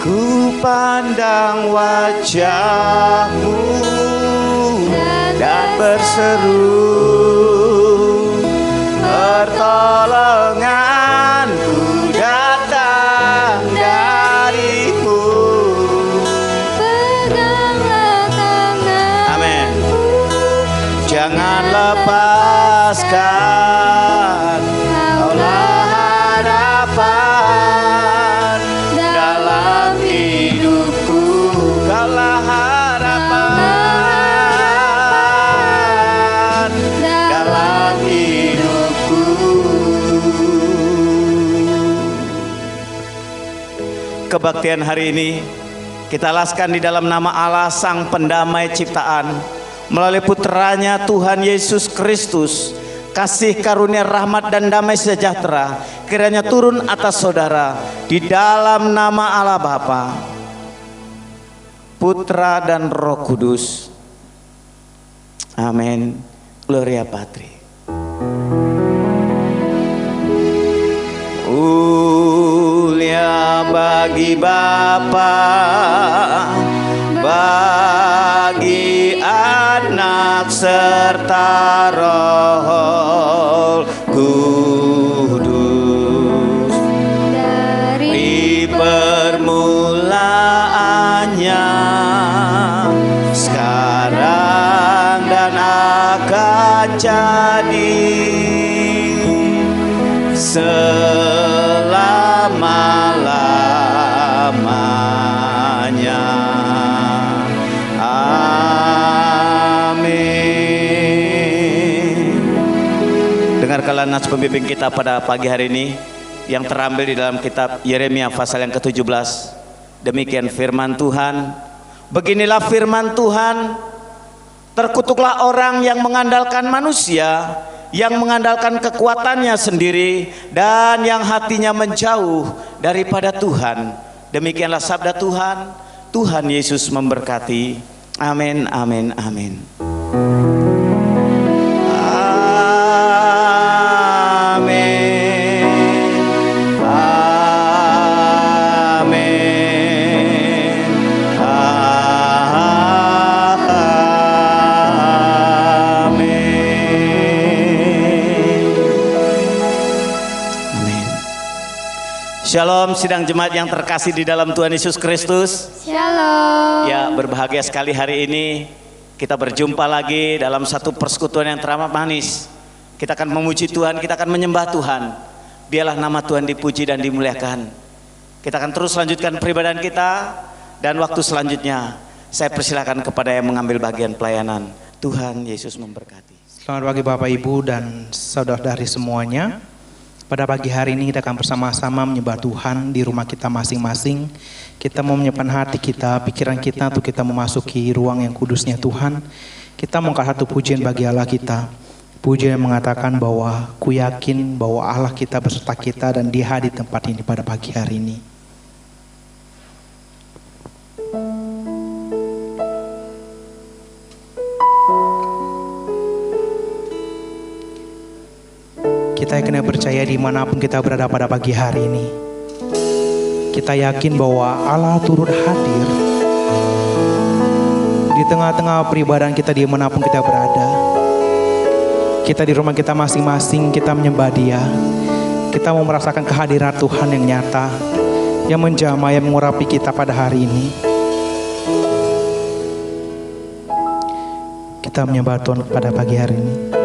Ku pandang wajah-Mu dan berseru, pertolonganku datang dari-Mu. Peganglah tanganku. Amin. Jangan lepaskan, Kaulah harapan dalam hidupku. Kaulah harapan dalam hidupku. Kebaktian hari ini kita alaskan di dalam nama Allah Sang Pendamai Ciptaan, melalui putranya Tuhan Yesus Kristus. Kasih karunia rahmat dan damai sejahtera kiranya turun atas saudara di dalam nama Allah Bapa, Putra dan Roh Kudus. Amin. Gloria Patri. Mulia bagi Bapa, bagi Anak serta Roh Kudus, dari permulaannya, sekarang dan akan jadi, selama-lamanya. Amin. Dengarkanlah nas pembimbing kita pada pagi hari ini yang terambil di dalam kitab Yeremia pasal yang ke-17. Demikian firman Tuhan. Beginilah firman Tuhan, terkutuklah orang yang mengandalkan manusia, yang mengandalkan kekuatannya sendiri, dan yang hatinya menjauh daripada Tuhan. Demikianlah sabda Tuhan. Tuhan Yesus memberkati. Amin, amin, amin. Shalom sidang jemaat yang terkasih di dalam Tuhan Yesus Kristus. Shalom. Ya, berbahagia sekali hari ini kita berjumpa lagi dalam satu persekutuan yang teramat manis. Kita akan memuji Tuhan, kita akan menyembah Tuhan. Biarlah nama Tuhan dipuji dan dimuliakan. Kita akan terus lanjutkan peribadahan kita, dan waktu selanjutnya saya persilakan kepada yang mengambil bagian pelayanan. Tuhan Yesus memberkati. Selamat pagi Bapak Ibu dan saudara-saudari semuanya. Pada pagi hari ini kita akan bersama-sama menyembah Tuhan di rumah kita masing-masing. Kita mau menyiapkan hati kita, pikiran kita untuk kita memasuki ruang yang kudusnya Tuhan. Kita mau angkat satu pujian bagi Allah kita. Pujian yang mengatakan bahwa ku yakin bahwa Allah kita beserta kita dan Dia hadir di tempat ini pada pagi hari ini. Kita yakin percaya dimanapun kita berada pada pagi hari ini. Kita yakin bahwa Allah turut hadir di tengah-tengah peribadahan kita dimanapun kita berada. Kita di rumah kita masing-masing, kita menyembah Dia. Kita mau merasakan kehadiran Tuhan yang nyata, yang menjamah, yang mengurapi kita pada hari ini. Kita menyembah Tuhan pada pagi hari ini.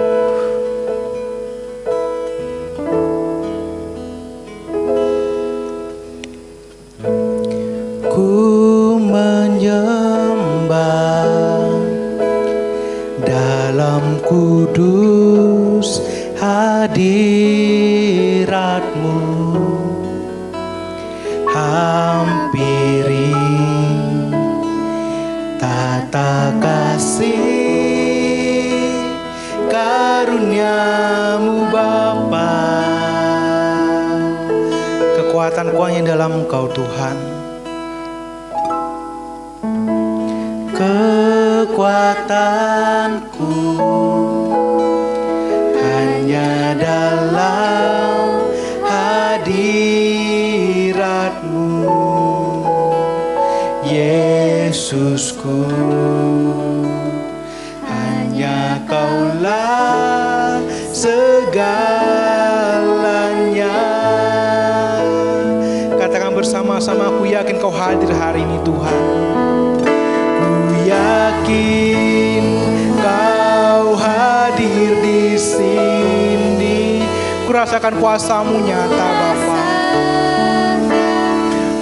Ku menyembah dalam kudus hadirat-Mu, hampiri tata kasih karunia-Mu Bapa. Kekuatan-Ku hanya dalam Engkau Tuhan. Kekuatanku hanya dalam hadirat-Mu. Yesusku, hanya Kaulah segalanya. Katakan bersama-sama, aku yakin Kau hadir hari ini Tuhan. Ku yakin Kau hadir di sini. Ku rasakan kuasa-Mu nyata Bapa.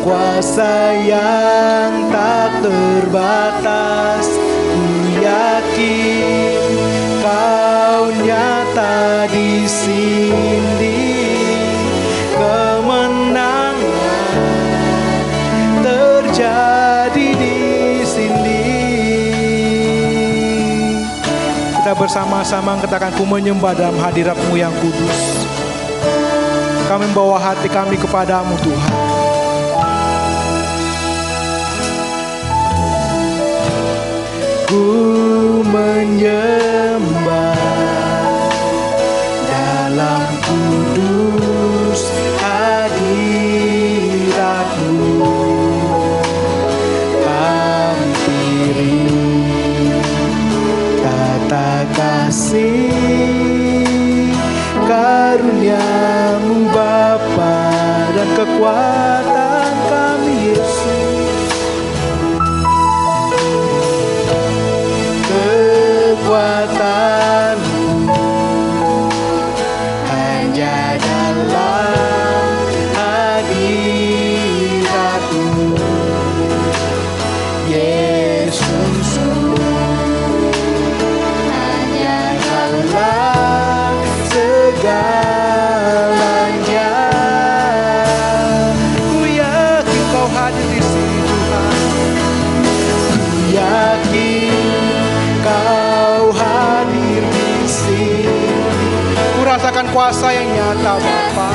Kuasa yang tak terbatas. Ku yakin Kau nyata di sini. Kemenangan terjadi di sini. Kita bersama-sama katakan, ku menyembah dalam hadirat-Mu yang kudus. Kami membawa hati kami kepadamu Tuhan. Ku menyembah dalam kudus hadirat-Mu. Hampiri tata kasih karunia-Mu Bapa, dan kekuatan kami Yesus. Kekuatan hanya dalam hadirat-Mu, Yesus. Hanya Kaulah segalanya. Ku yakin Kau hadir di sini Tuhan. Ku yakin Kau hadir di sini. Ku rasakan kuasa yang nyata Bapa.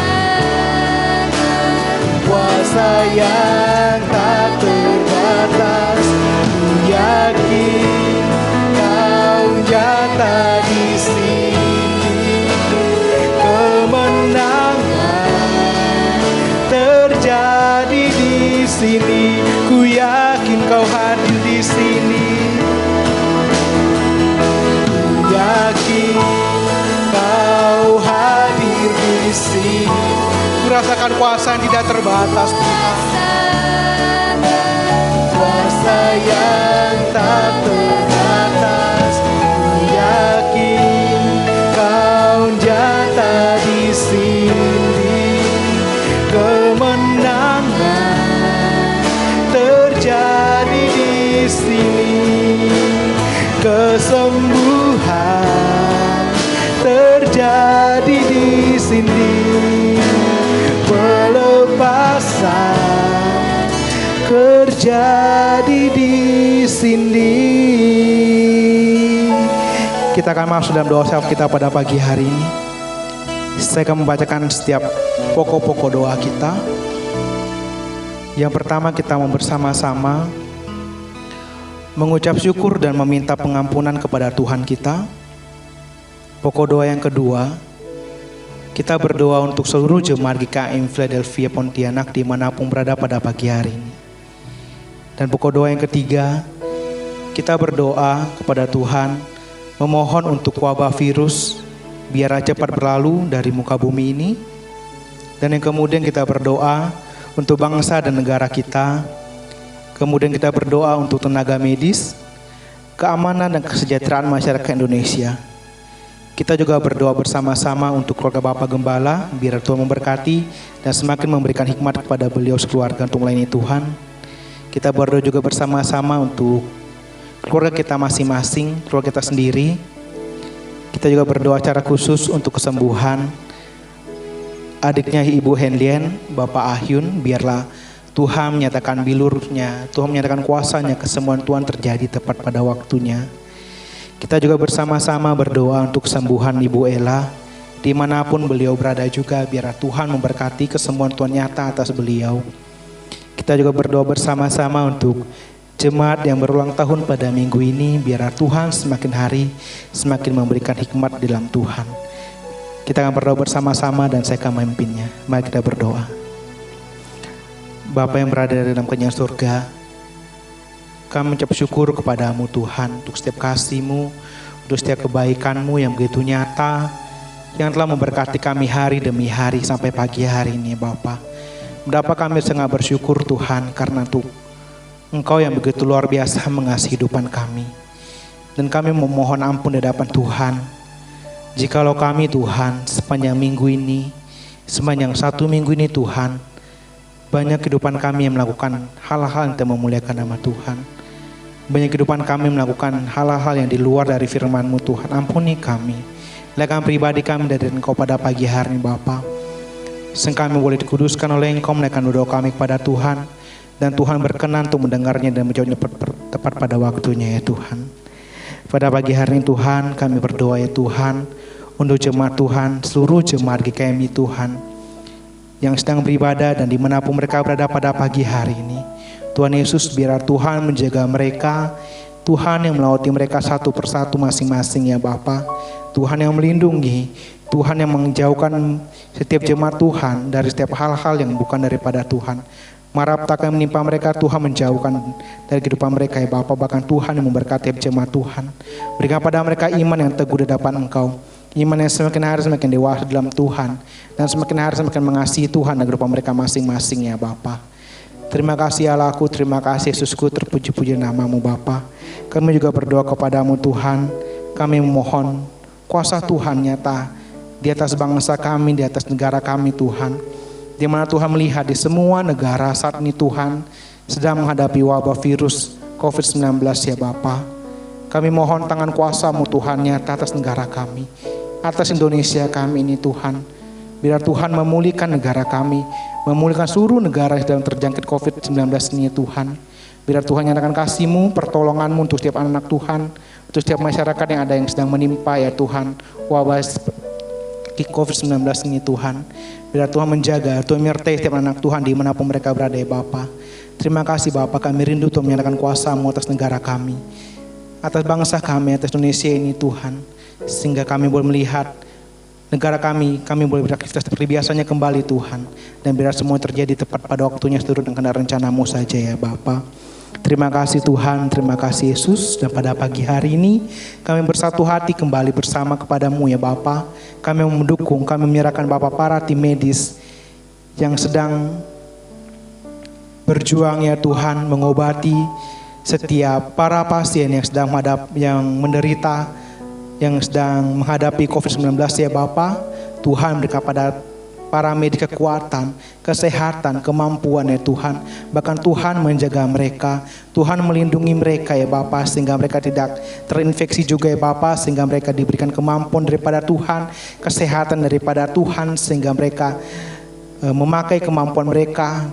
Kuasa yang tak terbatas. Ku yakin Kau nyata di sini. Kemenangan terjadi di sini. Ku yakin Kau hadir di sini. Yakin Kau hadir di sini. Ku rasakan kuasa yang tidak terbatas Tuhan. Kuasa yang tak terbatas. Ku yakin Kau nyata di sini. Kemenangan terjadi di sini. Kesembuhan terjadi di sini. Pelepasan terjadi di sini. Kita akan masuk dalam doa self kita pada pagi hari ini. Saya akan membacakan setiap pokok-pokok doa kita. Yang pertama, kita mau bersama-sama mengucap syukur dan meminta pengampunan kepada Tuhan kita. Pokok doa yang kedua, kita berdoa untuk seluruh jemaat GKM Philadelphia Pontianak dimanapun berada pada pagi hari ini. Dan pokok doa yang ketiga, kita berdoa kepada Tuhan, memohon untuk wabah virus biar cepat berlalu dari muka bumi ini. Dan yang kemudian kita berdoa untuk bangsa dan negara kita. Kemudian kita berdoa untuk tenaga medis, keamanan dan kesejahteraan masyarakat Indonesia. Kita juga berdoa bersama-sama untuk keluarga Bapak Gembala, biar Tuhan memberkati dan semakin memberikan hikmat kepada beliau sekeluarga untuk melayani Tuhan. Kita berdoa juga bersama-sama untuk keluarga kita masing-masing, keluarga kita sendiri. Kita juga berdoa secara khusus untuk kesembuhan adiknya Ibu Henlien, Bapak Ahyun, biarlah Tuhan menyatakan bilurnya, Tuhan menyatakan kuasanya, kesembuhan Tuhan terjadi tepat pada waktunya. Kita juga bersama-sama berdoa untuk kesembuhan Ibu Ella, dimanapun beliau berada juga, biar Tuhan memberkati kesembuhan Tuhan nyata atas beliau. Kita juga berdoa bersama-sama untuk jemaat yang berulang tahun pada minggu ini, biar Tuhan semakin hari semakin memberikan hikmat di dalam Tuhan. Kita akan berdoa bersama-sama dan saya akan memimpinnya. Mari kita berdoa. Bapa yang berada di dalam kenyang surga, Kami mengucap syukur kepadamu Tuhan untuk setiap kasih-Mu, untuk setiap kebaikan-Mu yang begitu nyata, yang telah memberkati kami hari demi hari sampai pagi hari ini Bapa. Betapa kami sangat bersyukur Tuhan karena Engkau yang begitu luar biasa mengasihi kehidupan kami. Dan kami memohon ampun di hadapan Tuhan. Jikalau kami Tuhan sepanjang minggu ini, sepanjang 1 minggu ini Tuhan, banyak kehidupan kami yang melakukan hal-hal yang tidak memuliakan nama Tuhan. Banyak kehidupan kami melakukan hal-hal yang di luar dari firman-Mu Tuhan. Ampuni kami. Lekan pribadi kami dari Engkau pada pagi hari ini Bapa. Kami boleh dikuduskan oleh Engkau, menaikkan doa kami kepada Tuhan. Dan Tuhan berkenan untuk mendengarnya dan menjawabnya tepat pada waktunya ya Tuhan. Pada pagi hari ini Tuhan kami berdoa ya Tuhan. Untuk jemaat Tuhan, seluruh jemaat GKMI Tuhan. Yang sedang beribadah dan dimanapun mereka berada pada pagi hari ini. Tuhan Yesus, biar Tuhan menjaga mereka, Tuhan yang melawati mereka satu persatu masing-masing ya Bapa. Tuhan yang melindungi, Tuhan yang menjauhkan setiap jemaat Tuhan dari setiap hal-hal yang bukan daripada Tuhan. Malapetaka yang menimpa mereka, Tuhan menjauhkan dari kehidupan mereka ya Bapa. Bahkan Tuhan yang memberkati jemaat Tuhan. Berikan pada mereka iman yang teguh di hadapan Engkau. Iman yang semakin hari semakin dewasa dalam Tuhan. Dan semakin hari semakin mengasihi Tuhan dan kehidupan mereka masing-masing ya Bapa. Terima kasih Allahku, terima kasih Yesusku, terpuji-puji nama-Mu Bapa. Kami juga berdoa kepadamu Tuhan. Kami memohon kuasa Tuhan nyata di atas bangsa kami, di atas negara kami Tuhan. Di mana Tuhan melihat di semua negara saat ini Tuhan sedang menghadapi wabah virus COVID-19 ya Bapa. Kami mohon tangan kuasa-Mu Tuhan nyata atas negara kami, atas Indonesia kami ini Tuhan. Biar Tuhan memulihkan negara kami, memulihkan seluruh negara yang sedang terjangkit COVID-19 ini Tuhan. Biar Tuhan nyatakan kasih-Mu, pertolongan-Mu untuk setiap anak Tuhan, untuk setiap masyarakat yang ada yang sedang menimpa ya Tuhan wabah COVID-19 ini Tuhan. Biar Tuhan menjaga, Tuhan menyertai setiap anak Tuhan dimanapun mereka berada ya Bapa. Terima kasih Bapa, kami rindu Tuhan menyatakan kuasa-Mu atas negara kami, atas bangsa kami, atas Indonesia ini Tuhan. Sehingga kami boleh melihat negara kami boleh beraktivitas seperti biasanya kembali Tuhan. Dan biar semua terjadi tepat pada waktunya seturut dengan rencana-Mu saja ya Bapa. Terima kasih Tuhan, terima kasih Yesus. Dan pada pagi hari ini kami bersatu hati kembali bersama kepada-Mu ya Bapa. Kami mendukung, kami menyerahkan Bapa para tim medis yang sedang berjuang ya Tuhan, mengobati setiap para pasien yang menderita, yang sedang menghadapi COVID-19 ya Bapa. Tuhan berikan pada para medis kekuatan, kesehatan, kemampuan ya Tuhan. Bahkan Tuhan menjaga mereka, Tuhan melindungi mereka ya Bapa, sehingga mereka tidak terinfeksi juga ya Bapa, sehingga mereka diberikan kemampuan daripada Tuhan, kesehatan daripada Tuhan, sehingga mereka memakai kemampuan mereka,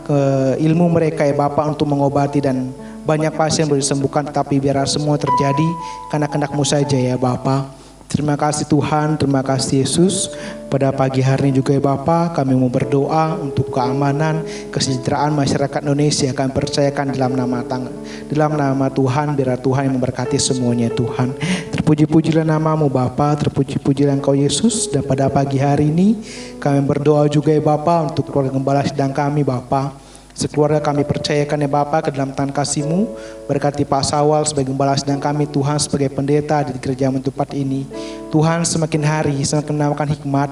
ilmu mereka ya Bapa untuk mengobati, dan banyak pasien boleh disembuhkan. Tetapi biar semua terjadi karena kehendak-Mu saja ya Bapa. Terima kasih Tuhan, terima kasih Yesus. Pada pagi hari ini juga ya Bapa, kami mau berdoa untuk keamanan, kesejahteraan masyarakat Indonesia. Kami percayakan dalam nama Tuhan, biar Tuhan yang memberkati semuanya Tuhan. Terpuji-pujilah nama-Mu Bapa, terpuji-pujilah Engkau Yesus. Dan pada pagi hari ini kami berdoa juga ya Bapa untuk keluarga gembala sidang kami Bapa. Sekeluarga kami percayakan ya Bapa ke dalam tangan kasih-Mu. Berkati Pak Sawal sebagai gembala sidang kami Tuhan, sebagai pendeta di gereja tempat ini. Tuhan semakin hari semakin menambahkan hikmat,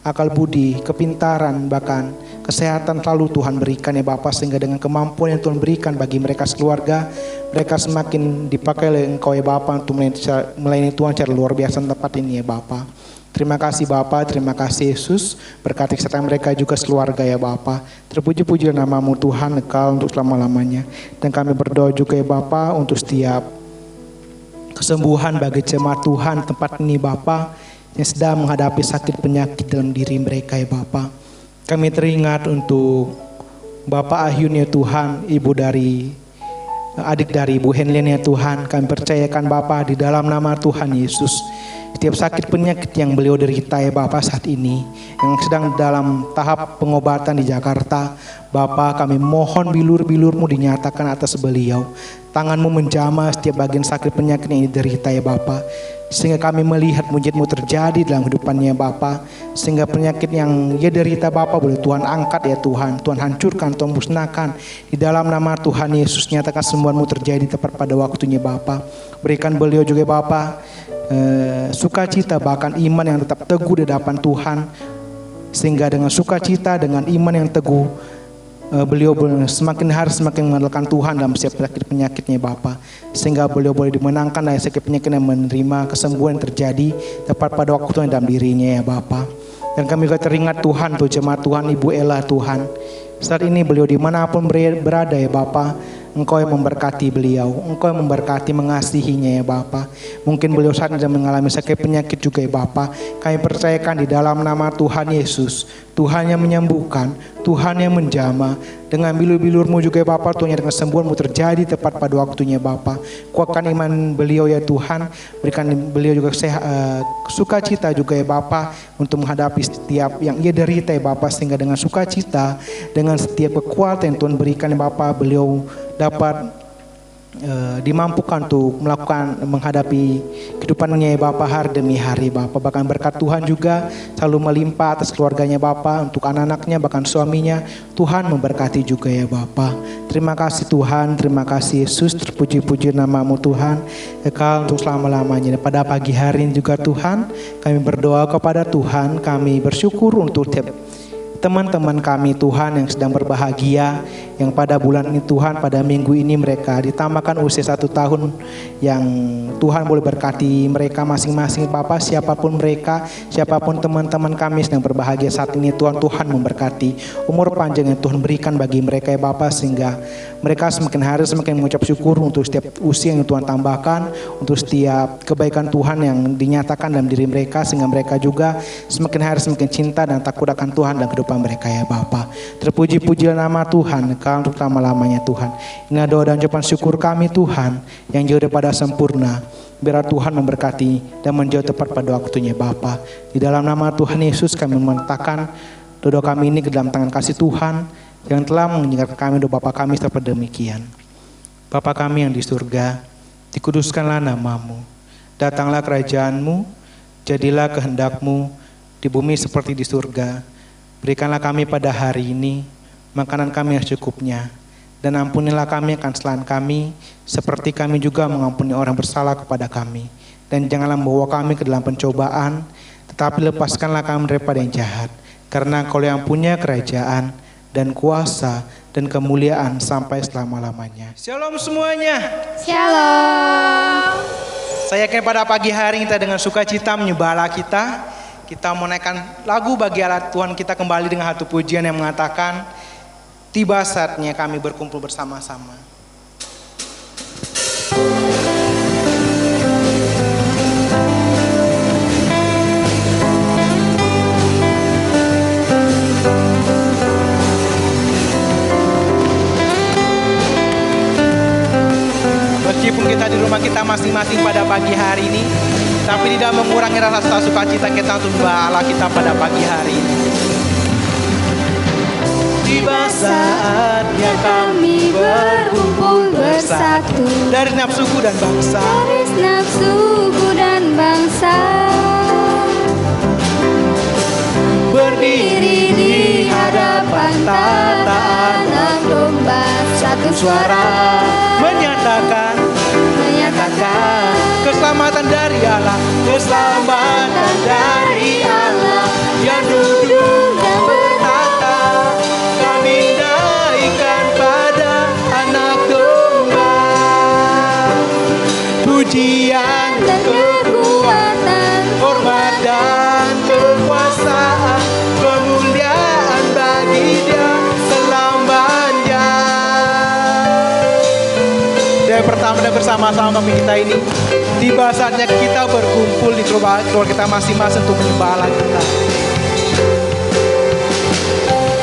akal budi, kepintaran, bahkan kesehatan selalu Tuhan berikan ya Bapa. Sehingga dengan kemampuan yang Tuhan berikan bagi mereka sekeluarga, mereka semakin dipakai oleh Engkau ya Bapa untuk melayani Tuhan secara luar biasa tempat ini ya Bapa. Terima kasih Bapa, terima kasih Yesus. Berkati kesehatan mereka juga sekeluarga ya Bapa. Terpuji-pujilah nama-Mu Tuhan, kekal untuk selama-lamanya. Dan kami berdoa juga ya Bapa untuk setiap kesembuhan bagi jemaat Tuhan tempat ini Bapa, yang sedang menghadapi sakit penyakit dalam diri mereka ya Bapa. Kami teringat untuk Bapak Ahyun ya Tuhan, adik dari Ibu Henlien ya Tuhan. Kami percayakan Bapa di dalam nama Tuhan Yesus, setiap sakit penyakit yang beliau derita ya Bapa saat ini, yang sedang dalam tahap pengobatan di Jakarta, Bapa kami mohon bilur-bilur-Mu dinyatakan atas beliau. Tangan-Mu menjamah setiap bagian sakit penyakit yang diderita ya Bapa. sehingga kami melihat mujizat-Mu terjadi dalam kehidupannya Bapa, sehingga penyakit yang ia derita Bapa boleh Tuhan angkat ya Tuhan, Tuhan hancurkan, Tuhan musnahkan di dalam nama Tuhan Yesus. Nyatakan semua-Mu terjadi tepat pada waktunya Bapa. Berikan beliau juga Bapa sukacita, bahkan iman yang tetap teguh di hadapan Tuhan, sehingga dengan sukacita, dengan iman yang teguh, beliau semakin hari semakin mengandalkan Tuhan dalam setiap penyakitnya Bapa, sehingga beliau boleh dimenangkan dari setiap penyakit yang menerima kesembuhan yang terjadi tepat pada waktunya dalam dirinya ya Bapa. Dan kami juga teringat Tuhan tuh jemaat Tuhan, Ibu Ella Tuhan, saat ini beliau dimanapun berada ya Bapa, Engkau yang memberkati beliau, Engkau yang memberkati mengasihinya ya Bapa. Mungkin beliau saat ini sedang mengalami sakit penyakit juga ya Bapa. Kami percayakan di dalam nama Tuhan Yesus, Tuhan yang menyembuhkan, Tuhan yang menjamah. Dengan bilur-bilur-Mu juga ya Bapa, Tuhan yang dengan kesembuhan-Mu terjadi tepat pada waktunya Bapa. Kuatkan iman beliau ya Tuhan, berikan beliau juga sukacita juga ya Bapa untuk menghadapi setiap yang ia derita ya Bapa, sehingga dengan sukacita, dengan setiap kekuatan yang Tuhan berikan ya Bapa, beliau dapat dimampukan untuk menghadapi kehidupannya ya Bapa hari demi hari Bapa. Bahkan berkat Tuhan juga selalu melimpah atas keluarganya Bapa, untuk anak-anaknya bahkan suaminya, Tuhan memberkati juga ya Bapa. Terima kasih Tuhan, terima kasih Yesus, terpuji-puji nama-Mu Tuhan kekal untuk selama-lamanya. Dan pada pagi hari ini juga Tuhan, kami berdoa kepada Tuhan, kami bersyukur untuk teman-teman kami Tuhan yang sedang berbahagia, yang pada bulan ini Tuhan, pada minggu ini mereka ditambahkan usia 1 tahun, yang Tuhan boleh berkati mereka masing-masing Bapa, siapapun mereka, siapapun teman-teman kami sedang berbahagia saat ini Tuhan, Tuhan memberkati umur panjang yang Tuhan berikan bagi mereka ya Bapa, sehingga mereka semakin hari semakin mengucap syukur untuk setiap usia yang Tuhan tambahkan, untuk setiap kebaikan Tuhan yang dinyatakan dalam diri mereka, sehingga mereka juga semakin hari semakin cinta dan takut akan Tuhan dan kehidupan mereka ya Bapa. Terpuji-pujilah nama Tuhan kau untuk lama-lamanya Tuhan. Inilah doa dan ucapan syukur kami Tuhan yang jauh daripada sempurna. Biar Tuhan memberkati dan menjauh tepat pada waktunya Bapa. Di dalam nama Tuhan Yesus kami mementakkan doa kami ini ke dalam tangan kasih Tuhan yang telah mengingatkan kami doa Bapa kami seperti demikian. Bapa kami yang di surga, dikuduskanlah nama-Mu. Datanglah kerajaan-Mu, jadilah kehendak-Mu di bumi seperti di surga. Berikanlah kami pada hari ini makanan kami yang secukupnya, dan ampunilah kami akan kesalahan kami, seperti kami juga mengampuni orang bersalah kepada kami. Dan janganlah membawa kami ke dalam pencobaan, tetapi lepaskanlah kami daripada yang jahat. Karena Engkau yang punya kerajaan dan kuasa dan kemuliaan sampai selama-lamanya. Shalom semuanya. Shalom. Saya yakin pada pagi hari kita dengan sukacita menyembah Allah kita menaikkan lagu bagi Allah Tuhan kita kembali dengan satu pujian yang mengatakan, tiba saatnya kami berkumpul bersama-sama. Meskipun kita di rumah kita masing-masing pada pagi hari ini, tapi tidak mengurangi rasa sukacita kita untuk Allah kita pada pagi hari ini. Tiba saatnya kami berkumpul bersatu, dari nafsuku dan bangsa, Dari nafsuku dan bangsa, berdiri di hadapan tata anak domba, satu suara menyatakan keselamatan dari Allah, keselamatan dari Allah yang duduk dan bertata. Kami naikkan pada anak domba, pujian dan kekuatan, hormat dan kekuasaan, kemuliaan bagi Dia selamanya. Dan pertama dan bersama-sama kami kita ini, tiba saatnya kita berkumpul di keluarga kita masing-masing untuk menyembah Allah kita.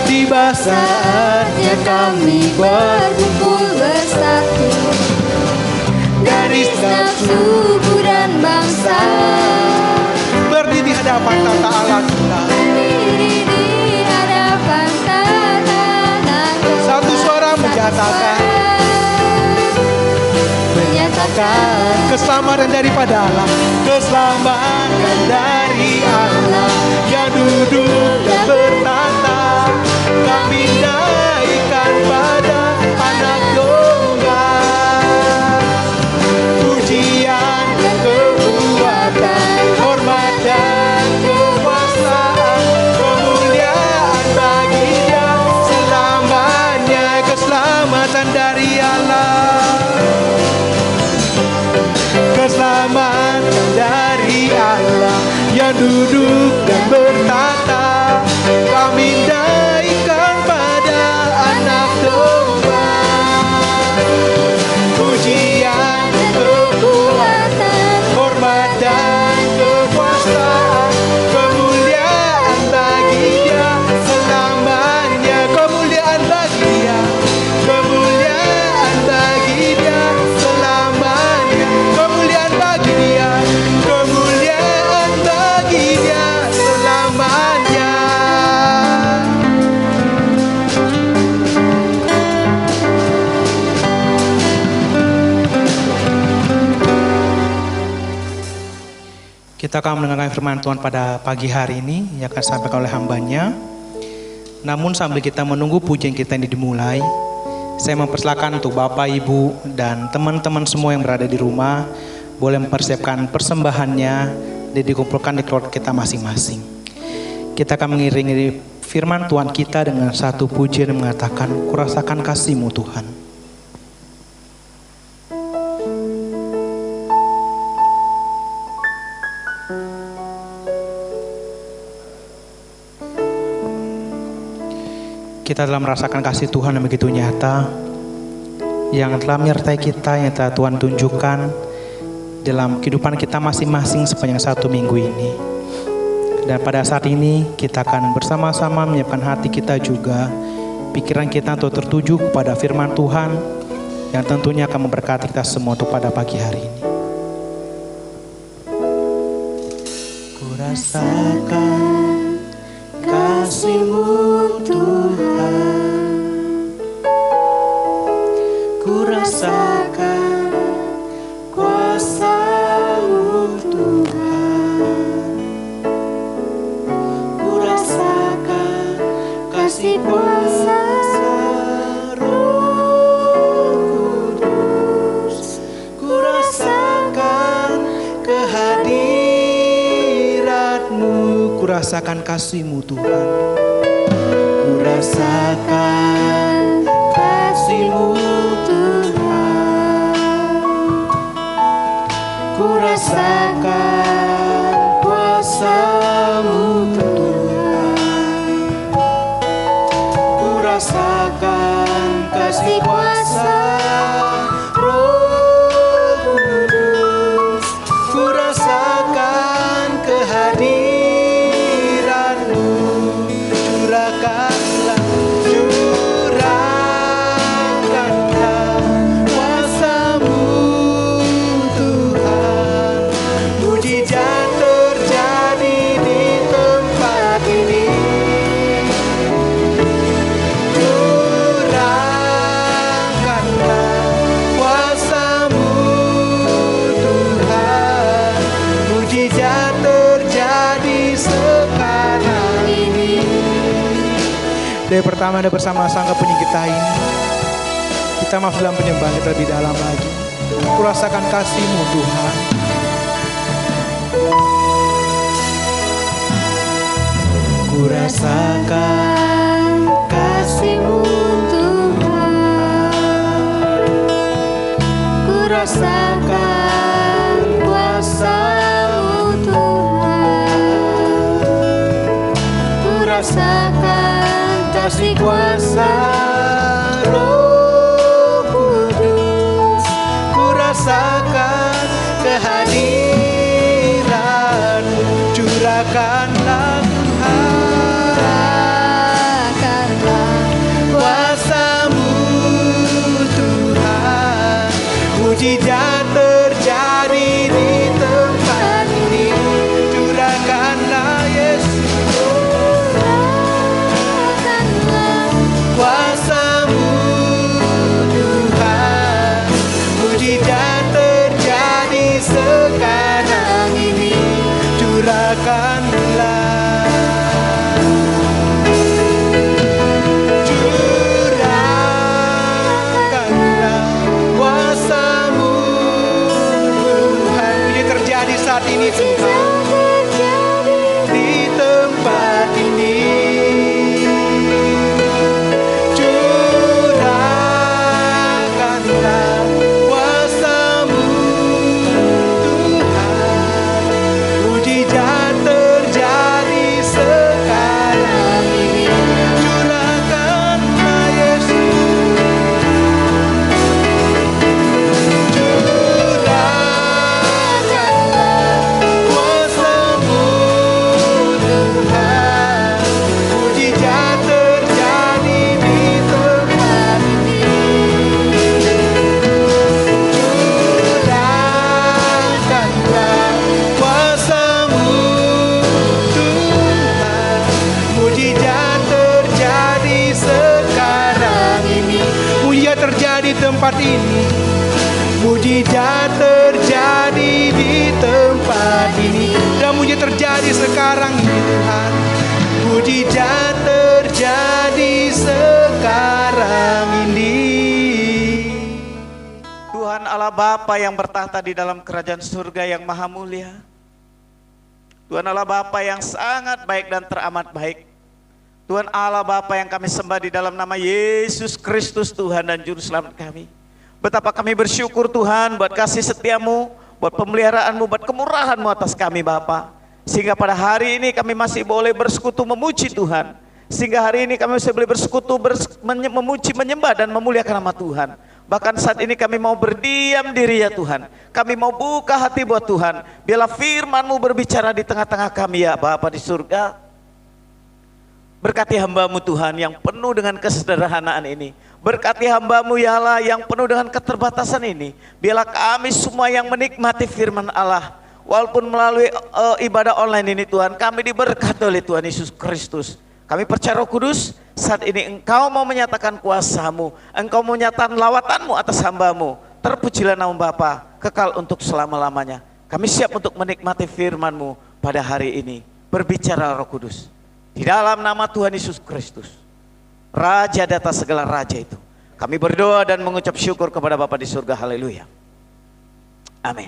Tiba saatnya kami berkumpul bersatu, dari nafsuku dan bangsa, berdiri di hadapan tata Allah kita. berdiri di hadapan tata anak domba, Satu suara menyatakan keselamatan daripada Allah, keselamatan dari Allah yang duduk dan bertata. Kami naikkan pada anak domba, pujian dan kekuatan, hormat dan kekuasaan, kemuliaan bagi Dia selamanya. Keselamatan dari Allah, keselamatan dari Allah yang duduk dan bertata. Kami naikkan pada anak domba, pujian dan kekuatan, hormat dan kekuasaan, kemuliaan bagi Dia selamanya. Kemuliaan bagi Dia, kemuliaan bagi Dia selamanya. Kemuliaan bagi Dia, kemuliaan bagi Dia selamanya. Kita akan mendengarkan firman Tuhan pada pagi hari ini yang akan disampaikan oleh hambanya. Namun sambil kita menunggu pujian kita ini dimulai, saya mempersilakan untuk Bapak, Ibu, dan teman-teman semua yang berada di rumah boleh mempersiapkan persembahannya dan dikumpulkan di keluarga kita masing-masing. Kita akan mengiringi firman Tuhan kita dengan satu pujian yang mengatakan, "Kurasakan kasih-Mu Tuhan." Kita telah merasakan kasih Tuhan yang begitu nyata, yang telah menyertai kita, yang telah Tuhan tunjukkan dalam kehidupan kita masing-masing sepanjang satu minggu ini. Dan pada saat ini kita akan bersama-sama menyiapkan hati kita juga, pikiran kita untuk tertuju kepada firman Tuhan yang tentunya akan memberkati kita semua untuk pada pagi hari ini. Kurasakan kasih-Mu Tuhan, kurasakan kuasa-Mu Tuhan, kurasakan kasih kuasa Roh Kudus, kurasakan kehadirat-Mu, kurasakan kasih-Mu Tuhan, kurasakan kasih-Mu Tuhan, kurasakan kuasa-Mu Tuhan, kurasakan kasih kuasa Roh Kudus, kurasakan kehadirat-Mu. Curahkanlah kuasa-Mu Tuhan, mujizat terjadi di tempat ini. Curahkanlah kuasa-Mu Tuhan, mujizat terjadi sekarang ini. Dari pertama ada bersama-sama penyanyi kita ini, kita masuk dalam penyembahan kita lebih dalam lagi. Kurasakan kasih-Mu Tuhan, kurasakan kasih-Mu Tuhan, kurasakan kuasa-Mu Tuhan, kurasakan kasih kuasa Roh Kudus, kurasakan kehadiran-Mu. Curahkanlah Tuhan, kuasa-Mu Tuhan, mujizat terjadi di tempat ini. Curahkanlah Yesus, kuasa-Mu Tuhan, mujizat terjadi saat ini Tuhan. Di tempat ini curahkanlah kuasa-Mu Tuhan. Mujizat terjadi sekarang ini. Curahkanlah Yesus. Tempat ini, mujizat terjadi di tempat ini, dan mujizat terjadi sekarang ini Tuhan. Mujizat terjadi sekarang ini. Tuhan Allah Bapa yang bertahta di dalam kerajaan surga yang maha mulia, Tuhan Allah Bapa yang sangat baik dan teramat baik, Tuhan Allah Bapa yang kami sembah di dalam nama Yesus Kristus Tuhan dan Juru Selamat kami. Betapa kami bersyukur Tuhan buat kasih setiamu, buat pemeliharaanmu, buat kemurahanmu atas kami Bapa. Sehingga pada hari ini kami masih boleh bersekutu memuji Tuhan. Sehingga hari ini kami masih boleh bersekutu, memuji, menyembah dan memuliakan nama Tuhan. Bahkan saat ini kami mau berdiam diri ya Tuhan. Kami mau buka hati buat Tuhan. Biarlah firman-Mu berbicara di tengah-tengah kami ya Bapa di surga. Berkati hamba-Mu Tuhan yang penuh dengan kesederhanaan ini. Berkati hamba-Mu ya Allah yang penuh dengan keterbatasan ini. Biarlah kami semua yang menikmati firman Allah, walaupun melalui ibadah online ini Tuhan, kami diberkati oleh Tuhan Yesus Kristus. Kami percaya Roh Kudus, saat ini Engkau mau menyatakan kuasa-Mu, Engkau mau menyatakan lawatan-Mu atas hamba-Mu. Terpujilah nama Bapa, kekal untuk selama-lamanya. Kami siap untuk menikmati firman-Mu pada hari ini. Berbicara Roh Kudus. Di dalam nama Tuhan Yesus Kristus, Raja di atas segala raja itu, kami berdoa dan mengucap syukur kepada Bapa di surga. Haleluya. Amin.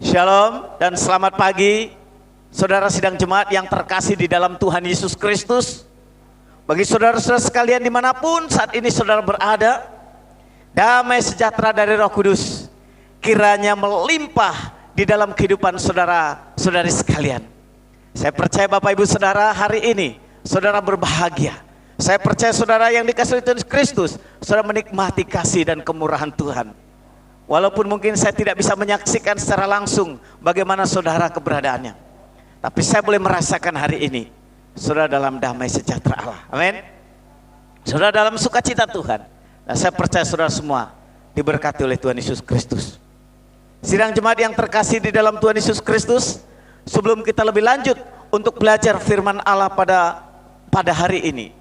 Shalom dan selamat pagi saudara sidang jemaat yang terkasih di dalam Tuhan Yesus Kristus. Bagi saudara-saudara sekalian dimanapun saat ini saudara berada, damai sejahtera dari Roh Kudus kiranya melimpah di dalam kehidupan saudara-saudari sekalian. Saya percaya Bapak Ibu Saudara hari ini saudara berbahagia. Saya percaya saudara yang dikasihi Tuhan Kristus, saudara menikmati kasih dan kemurahan Tuhan. Walaupun mungkin saya tidak bisa menyaksikan secara langsung bagaimana saudara keberadaannya, tapi saya boleh merasakan hari ini saudara dalam damai sejahtera Allah. Amin. Saudara dalam sukacita Tuhan. Dan saya percaya saudara semua diberkati oleh Tuhan Yesus Kristus. Sidang jemaat yang terkasih di dalam Tuhan Yesus Kristus, sebelum kita lebih lanjut untuk belajar firman Allah pada hari ini,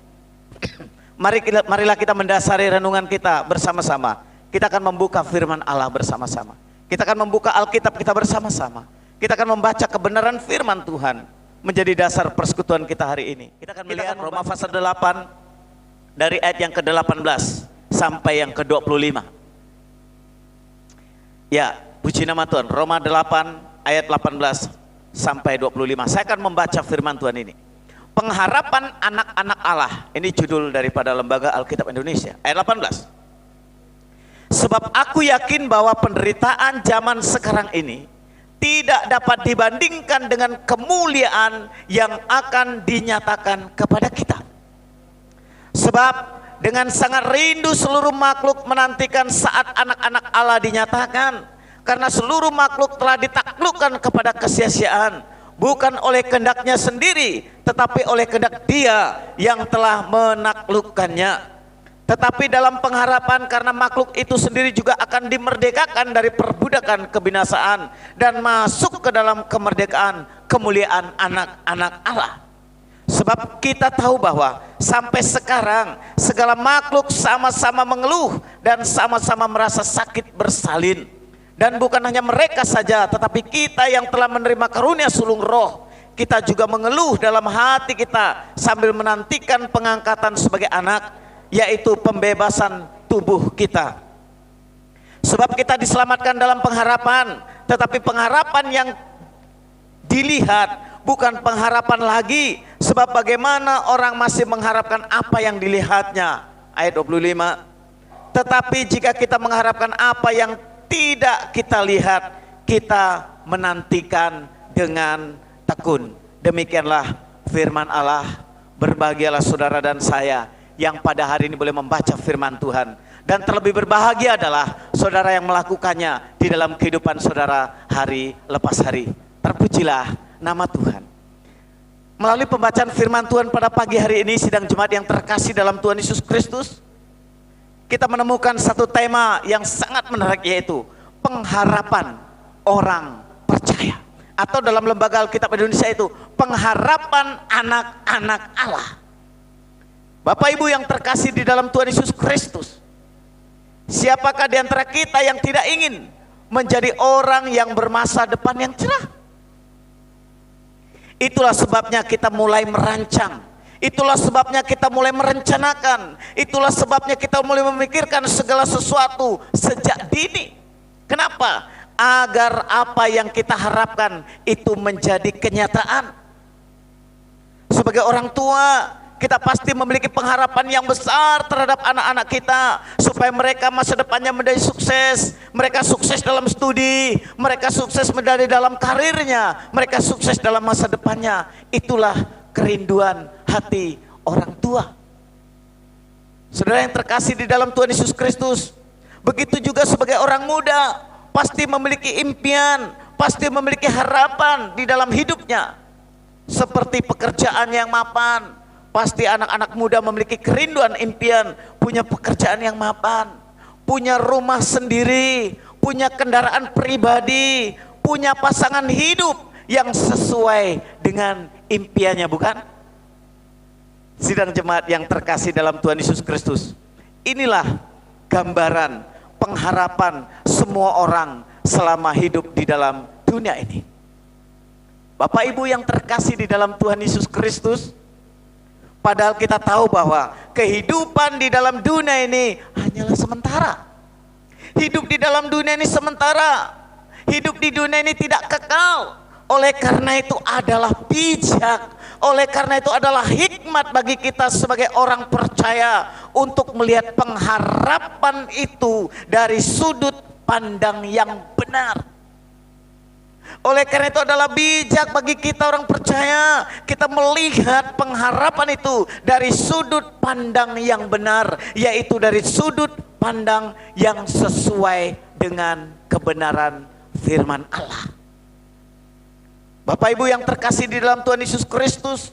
marilah kita mendasari renungan kita bersama-sama. Kita akan membuka firman Allah bersama-sama. Kita akan membuka Alkitab kita bersama-sama. Kita akan membaca kebenaran firman Tuhan menjadi dasar persekutuan kita hari ini. Kita akan melihat Roma pasal 8 dari ayat yang ke-18 sampai yang ke-25. Ya, puji nama Tuhan. Roma 8 ayat 18 sampai 25. Saya akan membaca firman Tuhan ini. Pengharapan anak-anak Allah. Ini judul daripada Lembaga Alkitab Indonesia. Ayat 18. Sebab aku yakin bahwa penderitaan zaman sekarang ini tidak dapat dibandingkan dengan kemuliaan yang akan dinyatakan kepada kita. Sebab dengan sangat rindu seluruh makhluk menantikan saat anak-anak Allah dinyatakan. Karena seluruh makhluk telah ditaklukkan kepada kesia-siaan, bukan oleh kehendaknya sendiri, tetapi oleh kehendak Dia yang telah menaklukkannya. Tetapi dalam pengharapan karena makhluk itu sendiri juga akan dimerdekakan dari perbudakan kebinasaan dan masuk ke dalam kemerdekaan kemuliaan anak-anak Allah. Sebab kita tahu bahwa sampai sekarang segala makhluk sama-sama mengeluh dan sama-sama merasa sakit bersalin. Dan bukan hanya mereka saja, tetapi kita yang telah menerima karunia sulung roh, kita juga mengeluh dalam hati kita sambil menantikan pengangkatan sebagai anak, yaitu pembebasan tubuh kita. Sebab kita diselamatkan dalam pengharapan, tetapi pengharapan yang dilihat bukan pengharapan lagi. Sebab bagaimana orang masih mengharapkan apa yang dilihatnya. Ayat 25. Tetapi jika kita mengharapkan apa yang tidak kita lihat, kita menantikan dengan tekun. Demikianlah firman Allah. Berbahagialah saudara dan saya yang pada hari ini boleh membaca firman Tuhan. Dan terlebih berbahagia adalah saudara yang melakukannya di dalam kehidupan saudara hari lepas hari. Terpujilah nama Tuhan. Melalui pembacaan firman Tuhan pada pagi hari ini, sidang jemaat yang terkasih dalam Tuhan Yesus Kristus, kita menemukan satu tema yang sangat menarik, yaitu pengharapan orang percaya. Atau dalam lembaga Alkitab Indonesia itu pengharapan anak-anak Allah. Bapak Ibu yang terkasih di dalam Tuhan Yesus Kristus, siapakah di antara kita yang tidak ingin menjadi orang yang bermasa depan yang cerah? Itulah sebabnya kita mulai merancang. Itulah sebabnya kita mulai merencanakan. Itulah sebabnya kita mulai memikirkan segala sesuatu sejak dini. Kenapa? Agar apa yang kita harapkan itu menjadi kenyataan. Sebagai orang tua, kita pasti memiliki pengharapan yang besar terhadap anak-anak kita, supaya mereka masa depannya menjadi sukses. Mereka sukses dalam studi, mereka sukses menjadi dalam karirnya, mereka sukses dalam masa depannya. Itulah kerinduan hati orang tua. Saudara yang terkasih di dalam Tuhan Yesus Kristus, begitu juga sebagai orang muda, pasti memiliki impian, pasti memiliki harapan di dalam hidupnya. Seperti pekerjaan yang mapan. Pasti anak-anak muda memiliki kerinduan impian, punya pekerjaan yang mapan, punya rumah sendiri, punya kendaraan pribadi, punya pasangan hidup yang sesuai dengan impiannya, bukan? Sidang jemaat yang terkasih dalam Tuhan Yesus Kristus, inilah gambaran pengharapan semua orang selama hidup di dalam dunia ini. Bapak Ibu yang terkasih di dalam Tuhan Yesus Kristus, padahal kita tahu bahwa kehidupan di dalam dunia ini hanyalah sementara. Hidup di dalam dunia ini sementara. Hidup di dunia ini tidak kekal. Oleh karena itu adalah bijak. Oleh karena itu adalah hikmat bagi kita sebagai orang percaya untuk melihat pengharapan itu dari sudut pandang yang benar. Oleh karena itu adalah bijak bagi kita orang percaya, kita melihat pengharapan itu dari sudut pandang yang benar, yaitu dari sudut pandang yang sesuai dengan kebenaran firman Allah. Bapak Ibu yang terkasih di dalam Tuhan Yesus Kristus,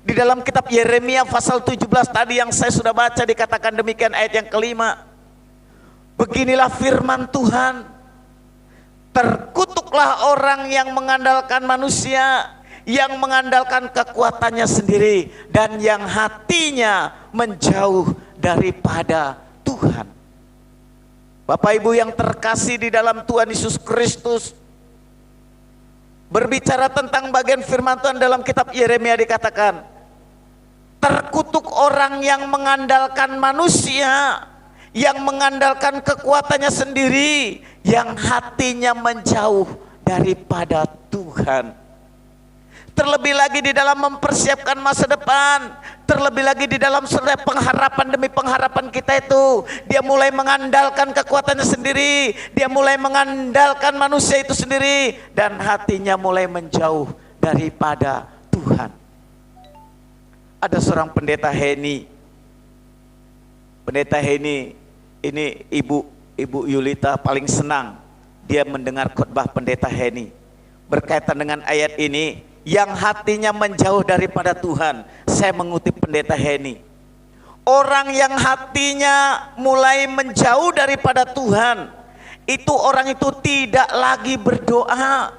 di dalam kitab Yeremia pasal 17 tadi yang saya sudah baca, dikatakan demikian ayat yang kelima. Beginilah firman Tuhan, terkutuklah orang yang mengandalkan manusia, yang mengandalkan kekuatannya sendiri, dan yang hatinya menjauh daripada Tuhan. Bapak Ibu yang terkasih di dalam Tuhan Yesus Kristus, berbicara tentang bagian firman Tuhan dalam kitab Yeremia dikatakan, terkutuk orang yang mengandalkan manusia, yang mengandalkan kekuatannya sendiri, yang hatinya menjauh daripada Tuhan. Terlebih lagi di dalam mempersiapkan masa depan, terlebih lagi di dalam setiap pengharapan demi pengharapan kita itu, dia mulai mengandalkan kekuatannya sendiri, dia mulai mengandalkan manusia itu sendiri, dan hatinya mulai menjauh daripada Tuhan. Ada seorang pendeta Heni. Pendeta Heni ini Ibu Yulita paling senang dia mendengar khotbah pendeta Heni berkaitan dengan ayat ini, yang hatinya menjauh daripada Tuhan. Saya mengutip pendeta Heni, orang yang hatinya mulai menjauh daripada Tuhan, itu orang itu tidak lagi berdoa,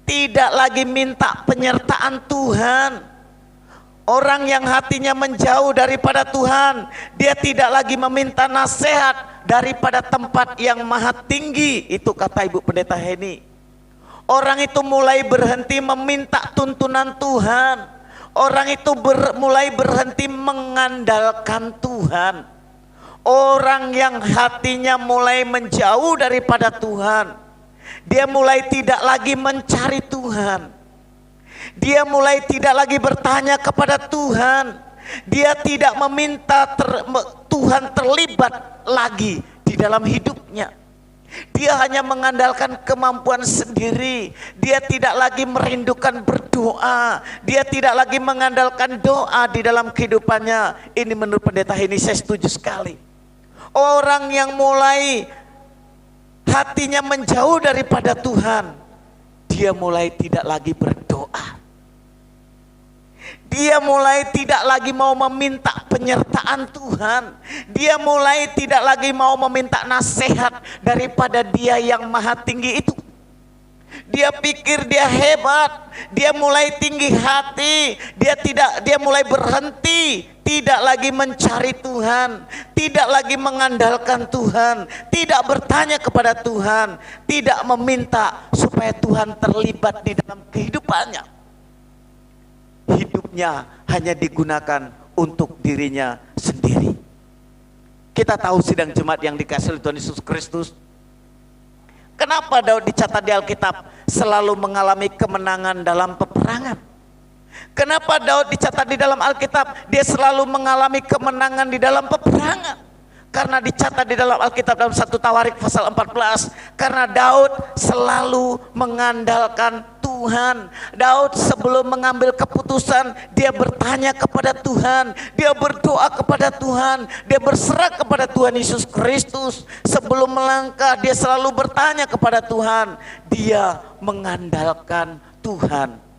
tidak lagi minta penyertaan Tuhan. Orang yang hatinya menjauh daripada Tuhan, dia tidak lagi meminta nasihat daripada tempat yang maha tinggi. Itu kata Ibu Pendeta Heni. Orang itu mulai berhenti meminta tuntunan Tuhan. Orang itu mulai berhenti mengandalkan Tuhan. Orang yang hatinya mulai menjauh daripada Tuhan, Dia mulai tidak lagi mencari Tuhan. Dia mulai tidak lagi bertanya kepada Tuhan. Dia tidak meminta Tuhan terlibat lagi di dalam hidupnya. Dia hanya mengandalkan kemampuan sendiri. Dia tidak lagi merindukan berdoa. Dia tidak lagi mengandalkan doa di dalam kehidupannya. Ini menurut pendeta ini saya setuju sekali. Orang yang mulai hatinya menjauh daripada Tuhan, dia mulai tidak lagi berdoa. Dia mulai tidak lagi mau meminta penyertaan Tuhan. Dia mulai tidak lagi mau meminta nasihat daripada Dia yang maha tinggi itu. Dia pikir dia hebat. Dia mulai tinggi hati. Dia mulai berhenti, tidak lagi mencari Tuhan, tidak lagi mengandalkan Tuhan, tidak bertanya kepada Tuhan, tidak meminta supaya Tuhan terlibat di dalam kehidupannya. Hidupnya hanya digunakan untuk dirinya sendiri. Kita tahu sidang jemaat yang dikasihi Tuhan Yesus Kristus. Kenapa Daud dicatat di Alkitab selalu mengalami kemenangan dalam peperangan? Kenapa Daud dicatat di dalam Alkitab dia selalu mengalami kemenangan di dalam peperangan? Karena dicatat di dalam Alkitab dalam 1 Tawarik pasal 14. Karena Daud selalu mengandalkan Tuhan. Daud sebelum mengambil keputusan, dia bertanya kepada Tuhan, dia berdoa kepada Tuhan, dia berserah kepada Tuhan Yesus Kristus. Sebelum melangkah, dia selalu bertanya kepada Tuhan. Dia mengandalkan Tuhan.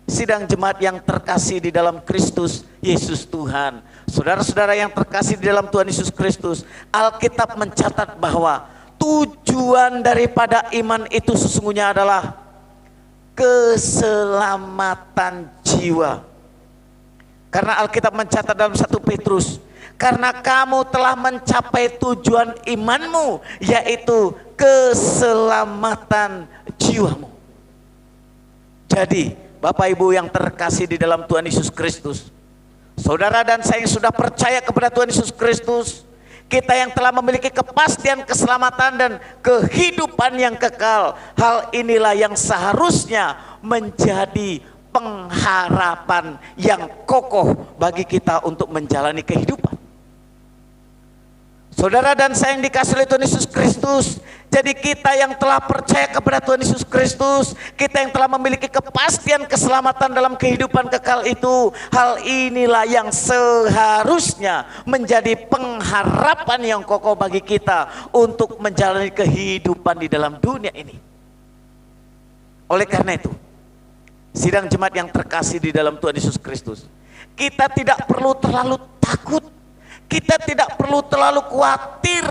Sidang jemaat yang terkasih di dalam Kristus Yesus Tuhan, saudara-saudara yang terkasih di dalam Tuhan Yesus Kristus, Alkitab mencatat bahwa tujuan daripada iman itu sesungguhnya adalah keselamatan jiwa. Karena Alkitab mencatat dalam 1 Petrus, karena kamu telah mencapai tujuan imanmu, yaitu keselamatan jiwamu. Jadi Bapak Ibu yang terkasih di dalam Tuhan Yesus Kristus, saudara dan saya yang sudah percaya kepada Tuhan Yesus Kristus, kita yang telah memiliki kepastian keselamatan dan kehidupan yang kekal, hal inilah yang seharusnya menjadi pengharapan yang kokoh bagi kita untuk menjalani kehidupan. Saudara dan saya yang dikasihi oleh Tuhan Yesus Kristus, jadi kita yang telah percaya kepada Tuhan Yesus Kristus, kita yang telah memiliki kepastian keselamatan dalam kehidupan kekal itu, hal inilah yang seharusnya menjadi pengharapan yang kokoh bagi kita untuk menjalani kehidupan di dalam dunia ini. Oleh karena itu, sidang jemaat yang terkasih di dalam Tuhan Yesus Kristus, kita tidak perlu terlalu takut. Kita tidak perlu terlalu khawatir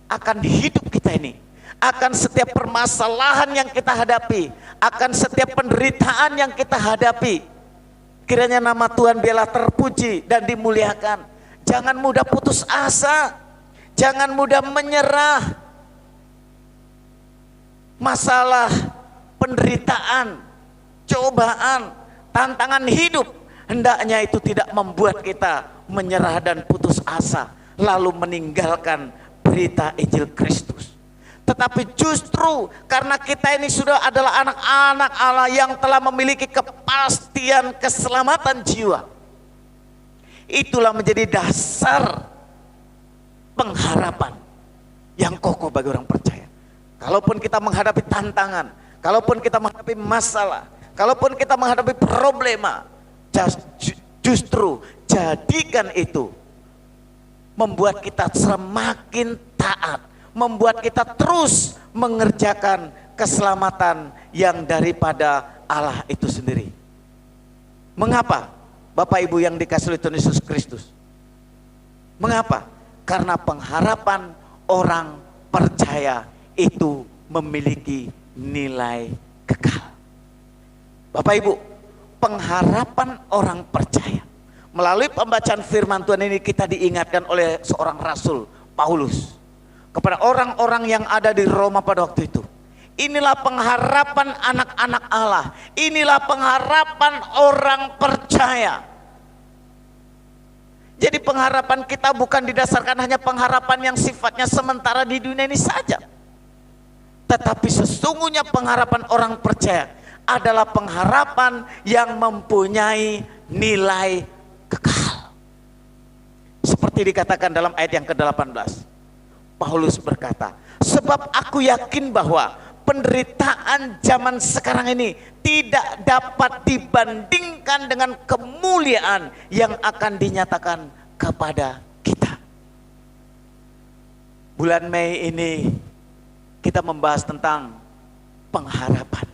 akan hidup kita ini, akan setiap permasalahan yang kita hadapi, akan setiap penderitaan yang kita hadapi. Kiranya nama Tuhan biarlah terpuji dan dimuliakan. Jangan mudah putus asa, jangan mudah menyerah. Masalah, penderitaan, cobaan, tantangan hidup, hendaknya itu tidak membuat kita menyerah dan putus asa, lalu meninggalkan berita Injil Kristus. Tetapi justru karena kita ini sudah adalah anak-anak Allah yang telah memiliki kepastian keselamatan jiwa, itulah menjadi dasar pengharapan yang kokoh bagi orang percaya. Kalaupun kita menghadapi tantangan, kalaupun kita menghadapi masalah, kalaupun kita menghadapi problema, justru jadikan itu membuat kita semakin taat, membuat kita terus mengerjakan keselamatan yang daripada Allah itu sendiri. Mengapa? Bapak Ibu yang dikasihi oleh Tuhan Yesus Kristus. Mengapa? Karena pengharapan orang percaya itu memiliki nilai kekal. Bapak Ibu, pengharapan orang percaya. Melalui pembacaan firman Tuhan ini kita diingatkan oleh seorang rasul, Paulus, kepada orang-orang yang ada di Roma pada waktu itu. Inilah pengharapan anak-anak Allah. Inilah pengharapan orang percaya. Jadi pengharapan kita bukan didasarkan hanya pengharapan yang sifatnya sementara di dunia ini saja. Tetapi sesungguhnya pengharapan orang percaya adalah pengharapan yang mempunyai nilai kekal. Seperti dikatakan dalam ayat yang ke-18. Paulus berkata, sebab aku yakin bahwa penderitaan zaman sekarang ini tidak dapat dibandingkan dengan kemuliaan yang akan dinyatakan kepada kita. Bulan Mei ini kita membahas tentang pengharapan.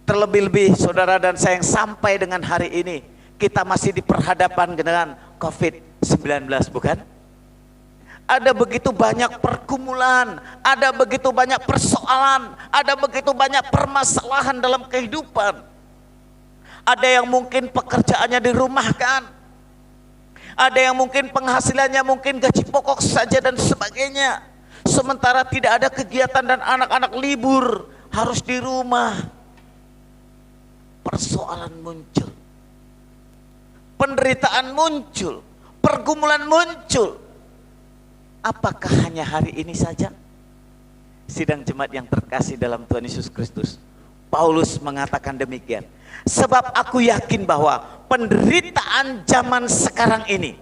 Terlebih-lebih saudara dan saya yang sampai dengan hari ini kita masih diperhadapkan dengan COVID-19, bukan? Ada begitu banyak pergumulan, ada begitu banyak persoalan, ada begitu banyak permasalahan dalam kehidupan. Ada yang mungkin pekerjaannya dirumahkan, ada yang mungkin penghasilannya mungkin gaji pokok saja dan sebagainya. Sementara tidak ada kegiatan dan anak-anak libur harus di rumah. Persoalan muncul, penderitaan muncul, pergumulan muncul. Apakah hanya hari ini saja? Sidang jemaat yang terkasih dalam Tuhan Yesus Kristus, Paulus mengatakan demikian. Sebab aku yakin bahwa penderitaan zaman sekarang ini,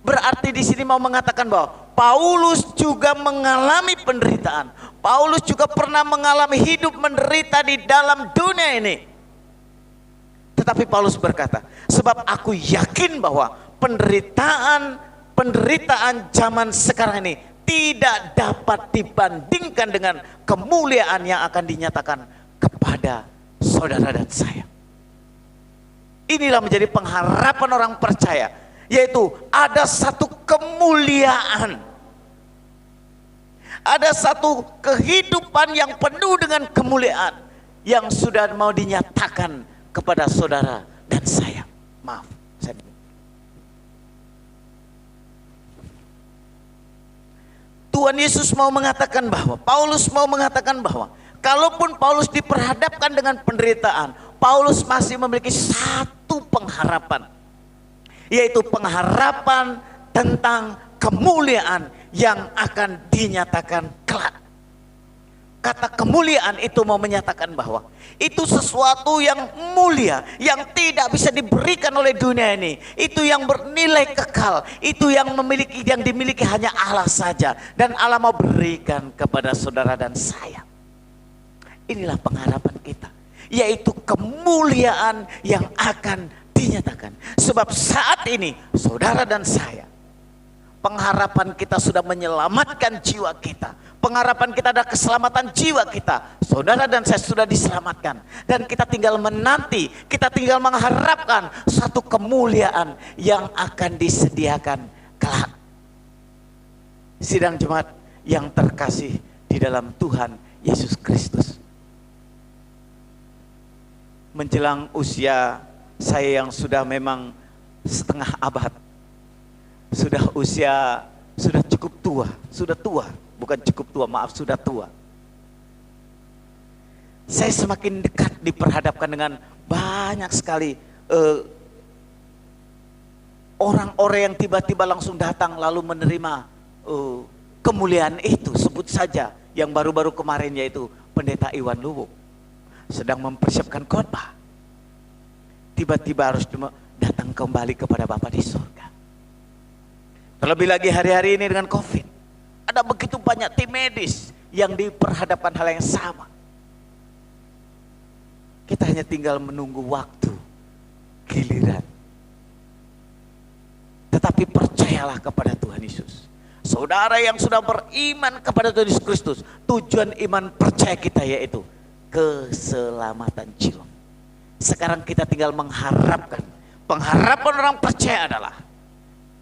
berarti di sini mau mengatakan bahwa Paulus juga mengalami penderitaan. Paulus juga pernah mengalami hidup menderita di dalam dunia ini. Tetapi Paulus berkata, sebab aku yakin bahwa penderitaan zaman sekarang ini tidak dapat dibandingkan dengan kemuliaan yang akan dinyatakan kepada saudara dan saya. Inilah menjadi pengharapan orang percaya, yaitu ada satu kemuliaan, ada satu kehidupan yang penuh dengan kemuliaan yang sudah mau dinyatakan kepada saudara dan saya. Maaf, Tuhan Yesus mau mengatakan bahwa, Paulus mau mengatakan bahwa kalaupun Paulus diperhadapkan dengan penderitaan, Paulus masih memiliki satu pengharapan, yaitu pengharapan tentang kemuliaan yang akan dinyatakan kelak. Kata kemuliaan itu mau menyatakan bahwa itu sesuatu yang mulia, yang tidak bisa diberikan oleh dunia ini. Itu yang bernilai kekal, itu yang dimiliki hanya Allah saja, dan Allah mau berikan kepada saudara dan saya. Inilah pengharapan kita, yaitu kemuliaan yang akan dinyatakan. Sebab saat ini saudara dan saya, pengharapan kita sudah menyelamatkan jiwa kita. Pengharapan kita adalah keselamatan jiwa kita. Saudara dan saya sudah diselamatkan, dan kita tinggal menanti, kita tinggal mengharapkan satu kemuliaan yang akan disediakan kelak. Sidang jemaat yang terkasih di dalam Tuhan Yesus Kristus, menjelang usia saya yang sudah memang setengah abad, sudah cukup tua, sudah tua. Bukan cukup tua, maaf, sudah tua. Saya semakin dekat diperhadapkan dengan banyak sekali orang-orang yang tiba-tiba langsung datang lalu menerima kemuliaan itu. Sebut saja yang baru-baru kemarin, yaitu Pendeta Iwan Luwuk sedang mempersiapkan khotbah. Tiba-tiba harus datang kembali kepada Bapa di surga. Terlebih lagi hari-hari ini dengan COVID, ada begitu banyak tim medis yang diperhadapkan hal yang sama. Kita hanya tinggal menunggu waktu, giliran. Tetapi percayalah kepada Tuhan Yesus. Saudara yang sudah beriman kepada Tuhan Yesus Kristus, tujuan iman percaya kita yaitu keselamatan jiwa. Sekarang kita tinggal mengharapkan, pengharapan orang percaya adalah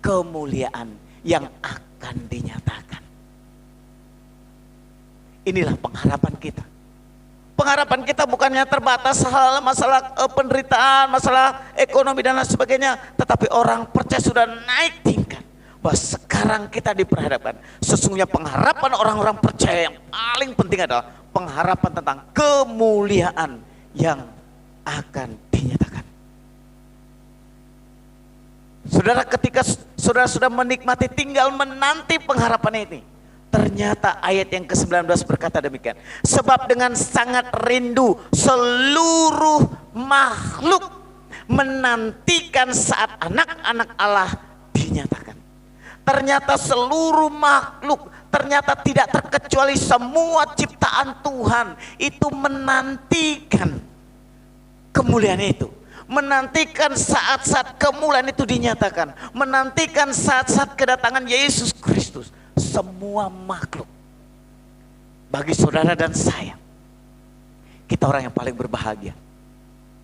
kemuliaan yang akan dinyatakan. Inilah pengharapan kita. Pengharapan kita bukannya terbatas hal masalah penderitaan, masalah ekonomi dan lain sebagainya, tetapi orang percaya sudah naik tingkat. Bahwa sekarang kita diperhadapkan, sesungguhnya pengharapan orang-orang percaya yang paling penting adalah pengharapan tentang kemuliaan yang akan dinyatakan. Saudara, ketika saudara sudah menikmati, tinggal menanti pengharapan ini, Ternyata ayat yang ke-19 berkata demikian. Sebab dengan sangat rindu seluruh makhluk menantikan saat anak-anak Allah dinyatakan. Ternyata seluruh makhluk, ternyata tidak terkecuali semua ciptaan Tuhan itu menantikan kemuliaan itu. Menantikan saat-saat kemuliaan itu dinyatakan. Menantikan saat-saat kedatangan Yesus Kristus. Semua makhluk. Bagi saudara dan saya, kita orang yang paling berbahagia.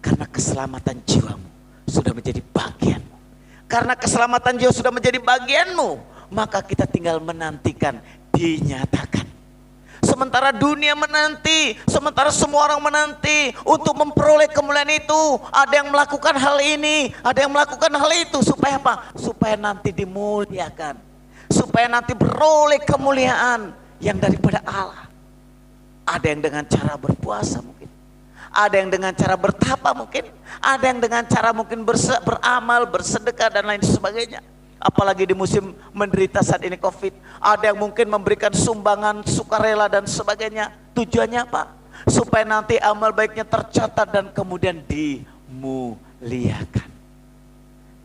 Karena keselamatan jiwamu sudah menjadi bagianmu. Karena keselamatan jiwa sudah menjadi bagianmu, maka kita tinggal menantikan dinyatakan. Sementara dunia menanti, sementara semua orang menanti untuk memperoleh kemuliaan itu. Ada yang melakukan hal ini, ada yang melakukan hal itu. Supaya apa? Supaya nanti dimuliakan. Supaya nanti beroleh kemuliaan yang daripada Allah. Ada yang dengan cara berpuasa mungkin. Ada yang dengan cara bertapa mungkin. Ada yang dengan cara mungkin beramal, bersedekah dan lain sebagainya. Apalagi di musim menderita saat ini COVID. Ada yang mungkin memberikan sumbangan, sukarela dan sebagainya. Tujuannya apa? Supaya nanti amal baiknya tercatat dan kemudian dimuliakan.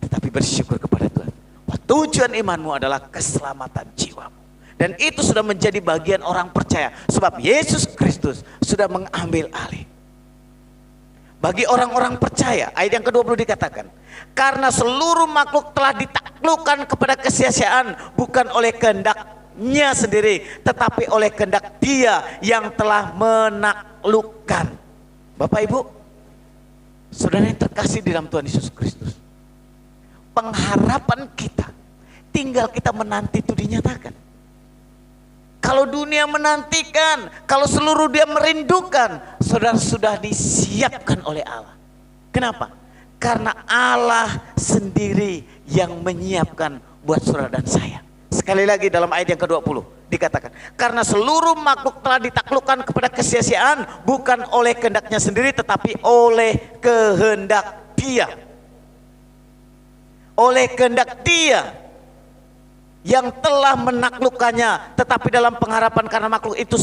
Tetapi bersyukur kepada Tuhan. Tujuan imanmu adalah keselamatan jiwamu. Dan itu sudah menjadi bagian orang percaya. Sebab Yesus Kristus sudah mengambil alih. Bagi orang-orang percaya, ayat yang ke-20 dikatakan, karena seluruh makhluk telah ditaklukkan kepada kesia-siaan, bukan oleh kehendaknya sendiri, tetapi oleh kehendak Dia yang telah menaklukkan. Bapak Ibu, saudara yang terkasih di dalam Tuhan Yesus Kristus, pengharapan kita tinggal kita menanti itu dinyatakan. Kalau dunia menantikan, kalau seluruh dia merindukan, saudara sudah disiapkan oleh Allah. Kenapa? Karena Allah sendiri yang menyiapkan buat saudara dan saya. Sekali lagi dalam ayat yang ke-20 dikatakan, karena seluruh makhluk telah ditaklukkan kepada kesia-siaan, bukan oleh kehendaknya sendiri, tetapi oleh kehendak Dia. Oleh kehendak Dia yang telah menaklukkannya. Tetapi dalam pengharapan karena makhluk itu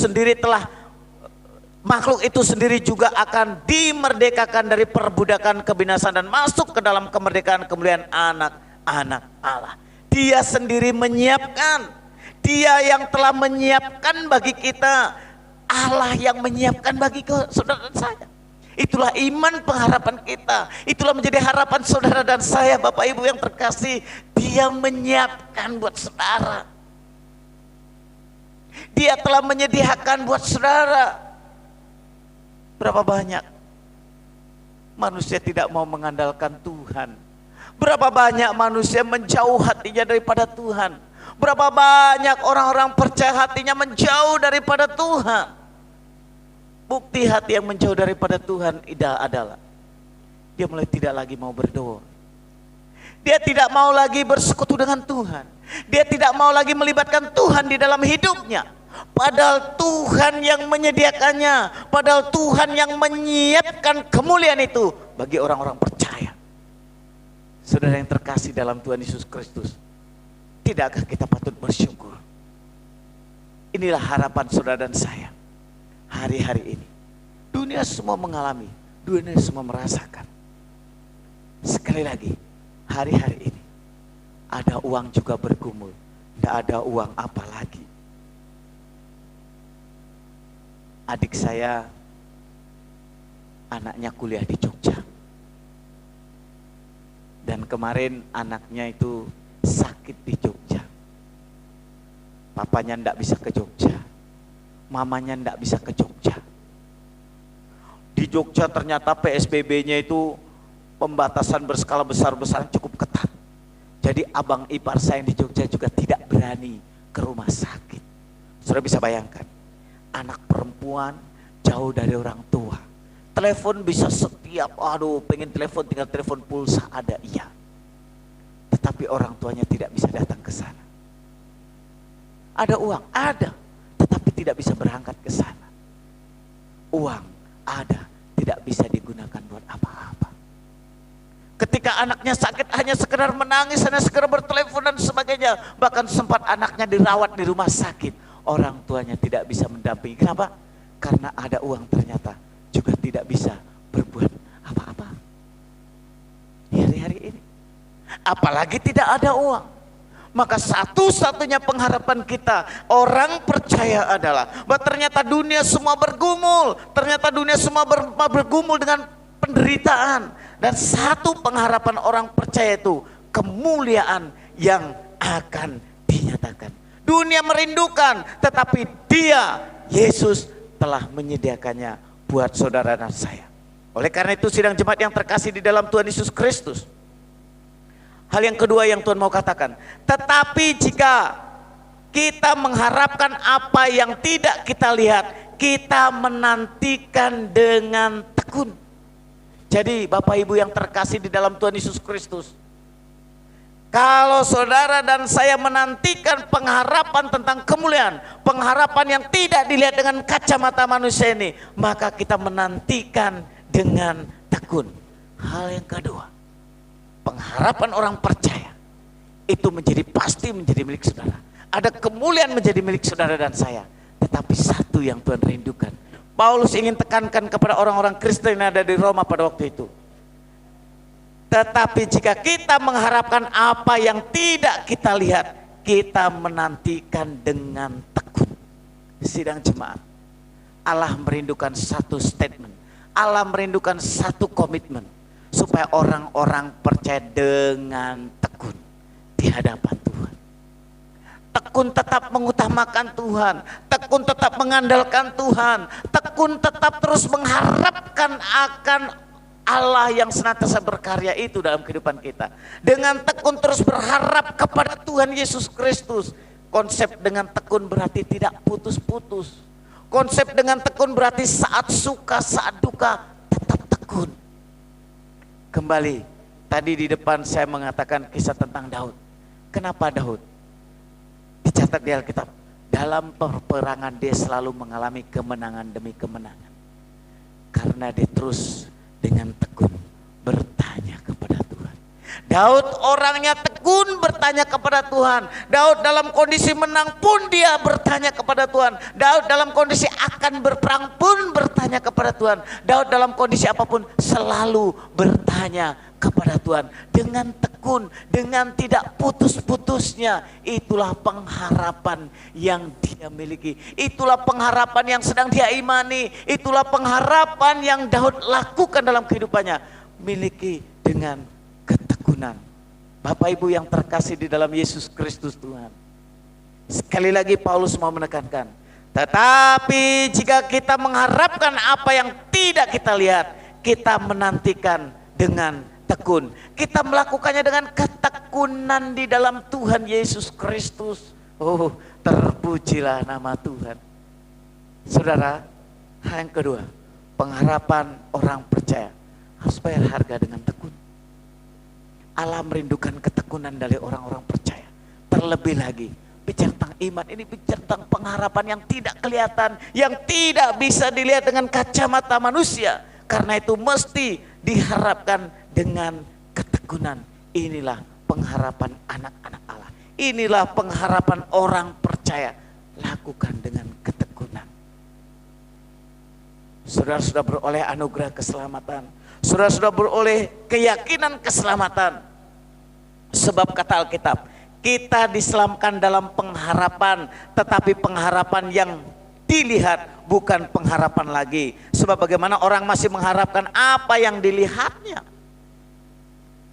sendiri juga akan dimerdekakan dari perbudakan kebinasaan dan masuk ke dalam kemerdekaan kemuliaan anak-anak Allah. Dia sendiri menyiapkan. Dia yang telah menyiapkan bagi kita. Allah yang menyiapkan bagi saudara dan saya. Itulah iman pengharapan kita. Itulah menjadi harapan saudara dan saya, Bapak Ibu yang terkasih. Dia menyiapkan buat saudara. Dia telah menyediakan buat saudara. Berapa banyak manusia tidak mau mengandalkan Tuhan. Berapa banyak manusia menjauh hatinya daripada Tuhan. Berapa banyak orang-orang percaya hatinya menjauh daripada Tuhan. Bukti hati yang menjauh daripada Tuhan adalah dia mulai tidak lagi mau berdoa. Dia tidak mau lagi bersekutu dengan Tuhan. Dia tidak mau lagi melibatkan Tuhan di dalam hidupnya. Padahal Tuhan yang menyediakannya. Padahal Tuhan yang menyiapkan kemuliaan itu bagi orang-orang percaya. Saudara yang terkasih dalam Tuhan Yesus Kristus, tidakkah kita patut bersyukur? Inilah harapan saudara dan saya. Hari-hari ini dunia semua mengalami, dunia semua merasakan. Sekali lagi, hari-hari ini ada uang juga bergumul, tidak ada uang apa lagi. Adik saya anaknya kuliah di Jogja, dan kemarin anaknya itu sakit di Jogja. Papanya tidak bisa ke Jogja, mamanya tidak bisa ke Jogja. Di Jogja ternyata PSBB-nya itu pembatasan berskala besar-besaran cukup ketat. Jadi abang ipar saya yang di Jogja juga tidak berani ke rumah sakit. Saudara bisa bayangkan, anak perempuan jauh dari orang tua. Telepon bisa setiap, aduh pengen telepon, tinggal telepon pulsa ada, iya. Tetapi orang tuanya tidak bisa datang ke sana. Ada uang, ada. Tetapi tidak bisa berangkat ke sana. Uang ada, tidak bisa digunakan buat apa-apa. Ketika anaknya sakit hanya sekedar menangis, hanya sekedar bertelepon dan sebagainya. Bahkan sempat anaknya dirawat di rumah sakit. orang tuanya tidak bisa mendampingi. Kenapa? Karena ada uang ternyata juga tidak bisa berbuat apa-apa di hari-hari ini. Apalagi tidak ada uang. Maka satu-satunya pengharapan kita orang percaya adalah bahwa ternyata dunia semua bergumul, ternyata dunia semua bergumul dengan penderitaan, dan satu pengharapan orang percaya itu kemuliaan yang akan dinyatakan. Dunia merindukan, tetapi Dia, Yesus, telah menyediakannya buat saudara dan saya. Oleh karena itu sidang jemaat yang terkasih di dalam Tuhan Yesus Kristus, hal yang kedua yang Tuhan mau katakan, tetapi jika kita mengharapkan apa yang tidak kita lihat, kita menantikan dengan tekun. Jadi Bapak Ibu yang terkasih di dalam Tuhan Yesus Kristus, kalau saudara dan saya menantikan pengharapan tentang kemuliaan, pengharapan yang tidak dilihat dengan kacamata manusia ini, maka kita menantikan dengan tekun. Hal yang kedua, pengharapan orang percaya itu pasti menjadi milik saudara. Ada kemuliaan menjadi milik saudara dan saya. Tetapi satu yang Tuhan rindukan, Paulus ingin tekankan kepada orang-orang Kristen yang ada di Roma pada waktu itu. Tetapi jika kita mengharapkan apa yang tidak kita lihat, kita menantikan dengan tekun. Sidang jemaat, Allah merindukan satu statement, Allah merindukan satu komitmen, supaya orang-orang percaya dengan tekun di hadapan Tuhan. Tekun tetap mengutamakan Tuhan, tekun tetap mengandalkan Tuhan, tekun tetap terus mengharapkan akan Allah yang senantiasa berkarya itu dalam kehidupan kita. Dengan tekun terus berharap kepada Tuhan Yesus Kristus. Konsep dengan tekun berarti tidak putus-putus. Konsep dengan tekun berarti saat suka, saat duka tetap tekun. Kembali, tadi di depan saya mengatakan kisah tentang Daud. Kenapa Daud? Dicatat di Alkitab, dalam peperangan dia selalu mengalami kemenangan demi kemenangan. Karena dia terus dengan tekun bertanya kepada Tuhan. Daud orangnya tekun bertanya kepada Tuhan. Daud dalam kondisi menang pun dia bertanya kepada Tuhan. Daud dalam kondisi akan berperang pun bertanya kepada Tuhan. Daud dalam kondisi apapun selalu bertanya kepada Tuhan. Dengan tekun, dengan tidak putus-putusnya. Itulah pengharapan yang dia miliki. Itulah pengharapan yang sedang dia imani. Itulah pengharapan yang Daud lakukan dalam kehidupannya. Miliki dengan ketekunan. Bapak Ibu yang terkasih di dalam Yesus Kristus Tuhan. Sekali lagi Paulus mau menekankan, tetapi jika kita mengharapkan apa yang tidak kita lihat, kita menantikan dengan tekun. Kita melakukannya dengan ketekunan di dalam Tuhan Yesus Kristus. Oh, terpujilah nama Tuhan. Saudara, hal yang kedua, pengharapan orang percaya harus bayar harga dengan tekun. Allah merindukan ketekunan dari orang-orang percaya. Terlebih lagi, bicara tentang iman ini bicara tentang pengharapan yang tidak kelihatan, yang tidak bisa dilihat dengan kacamata manusia. Karena itu mesti diharapkan dengan ketekunan. Inilah pengharapan anak-anak Allah. Inilah pengharapan orang percaya. Lakukan dengan ketekunan. Saudara sudah beroleh anugerah keselamatan. Saudara sudah beroleh keyakinan keselamatan. Sebab kata Alkitab, kita diselamatkan dalam pengharapan, tetapi pengharapan yang dilihat bukan pengharapan lagi. Sebab bagaimana orang masih mengharapkan apa yang dilihatnya.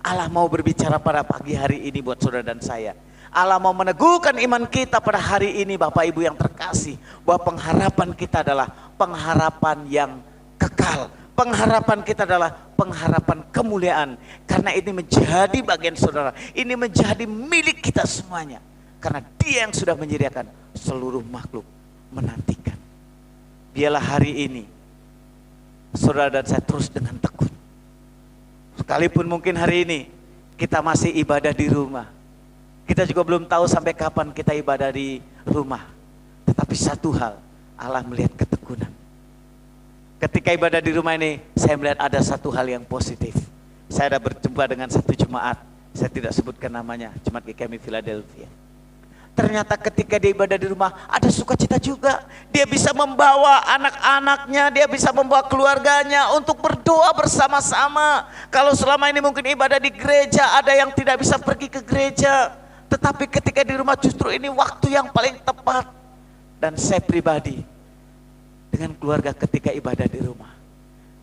Allah mau berbicara pada pagi hari ini buat saudara dan saya. Allah mau meneguhkan iman kita pada hari ini Bapak Ibu yang terkasih. Bahwa pengharapan kita adalah pengharapan yang kekal. Pengharapan kita adalah pengharapan kemuliaan. Karena ini menjadi bagian saudara. Ini menjadi milik kita semuanya. Karena Dia yang sudah menyediakan, seluruh makhluk menantikan. Biarlah hari ini saudara dan saya terus dengan tekun. Sekalipun mungkin hari ini kita masih ibadah di rumah. Kita juga belum tahu sampai kapan kita ibadah di rumah. Tetapi satu hal, Allah melihat ketekunan. Ketika ibadah di rumah ini, saya melihat ada satu hal yang positif. Saya ada berjumpa dengan satu jemaat, saya tidak sebutkan namanya, Jemaat GKMI Philadelphia. Ternyata ketika dia ibadah di rumah ada sukacita juga. Dia bisa membawa anak-anaknya, dia bisa membawa keluarganya untuk berdoa bersama-sama. Kalau selama ini mungkin ibadah di gereja, ada yang tidak bisa pergi ke gereja. Tetapi ketika di rumah justru ini waktu yang paling tepat. Dan saya pribadi dengan keluarga ketika ibadah di rumah,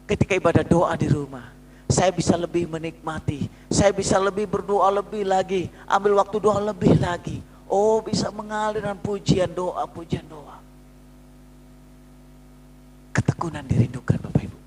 ketika ibadah doa di rumah, saya bisa lebih menikmati, saya bisa lebih berdoa lebih lagi, ambil waktu doa lebih lagi. Oh, bisa mengalir dengan pujian doa. Ketekunan dirindukan Bapak Ibu.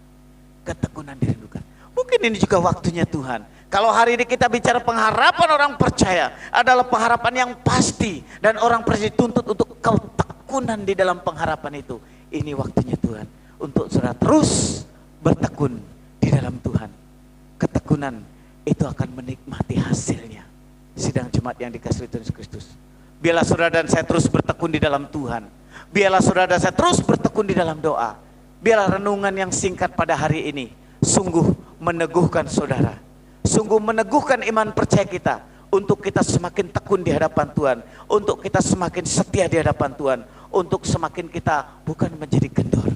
Ketekunan dirindukan. Mungkin ini juga waktunya Tuhan. Kalau hari ini kita bicara pengharapan orang percaya adalah pengharapan yang pasti. Dan orang percaya dituntut untuk ketekunan di dalam pengharapan itu. Ini waktunya Tuhan untuk saudara terus bertekun di dalam Tuhan. Ketekunan itu akan menikmati hasilnya. Sidang jemaat yang dikasihi Tuhan Yesus Kristus. Biarlah saudara dan saya terus bertekun di dalam Tuhan. Biarlah saudara dan saya terus bertekun di dalam doa. Biarlah renungan yang singkat pada hari ini sungguh meneguhkan saudara. Sungguh meneguhkan iman percaya kita. Untuk kita semakin tekun di hadapan Tuhan. Untuk kita semakin setia di hadapan Tuhan. Untuk semakin kita bukan menjadi kendor.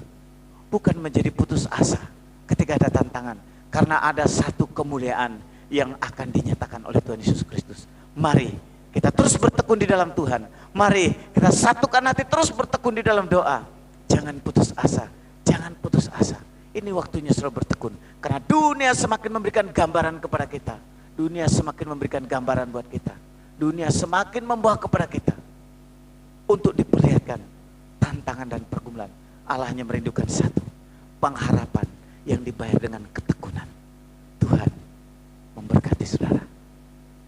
Bukan menjadi putus asa ketika ada tantangan. Karena ada satu kemuliaan yang akan dinyatakan oleh Tuhan Yesus Kristus. Mari kita terus bertekun di dalam Tuhan. Mari kita satukan hati terus bertekun di dalam doa. Jangan putus asa. Jangan putus asa. Ini waktunya selalu bertekun. Karena dunia semakin memberikan gambaran kepada kita. Dunia semakin memberikan gambaran buat kita. Dunia semakin membawa kepada kita. Untuk diperlihatkan tantangan dan pergumulan. Allah hanya merindukan satu. Pengharapan yang dibayar dengan ketekunan. Tuhan memberkati saudara.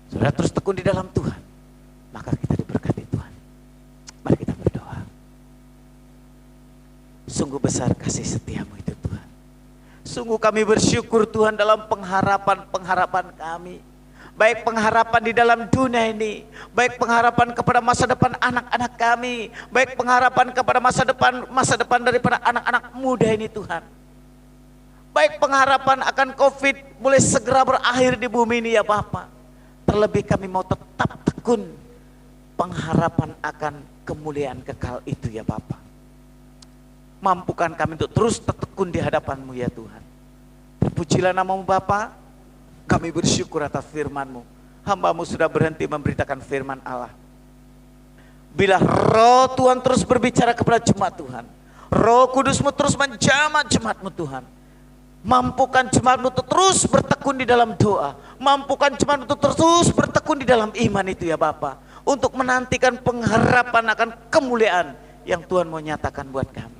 Saudara terus tekun di dalam Tuhan. Maka kita diberkati Tuhan. Mari kita berdoa. Sungguh besar kasih setiamu itu Tuhan. Sungguh kami bersyukur Tuhan dalam pengharapan kami. Baik pengharapan di dalam dunia ini. Baik pengharapan kepada masa depan anak-anak kami. Baik pengharapan kepada masa depan daripada anak-anak muda ini Tuhan. Baik pengharapan akan COVID mulai segera berakhir di bumi ini ya Bapa. Terlebih kami mau tetap tekun pengharapan akan kemuliaan kekal itu ya Bapa. Mampukan kami untuk terus tekun di hadapan-Mu ya Tuhan. Terpujilah nama-Mu Bapa. Kami bersyukur atas firman-Mu. Hamba-Mu sudah berhenti memberitakan firman Allah. Bila Roh Tuhan terus berbicara kepada jemaat Tuhan. Roh Kudus-Mu terus menjamah jemaat-Mu Tuhan. Mampukan jemaat-Mu untuk terus bertekun di dalam doa. Mampukan jemaat-Mu untuk terus bertekun di dalam iman itu ya Bapa. Untuk menantikan pengharapan akan kemuliaan yang Tuhan mau nyatakan buat kami.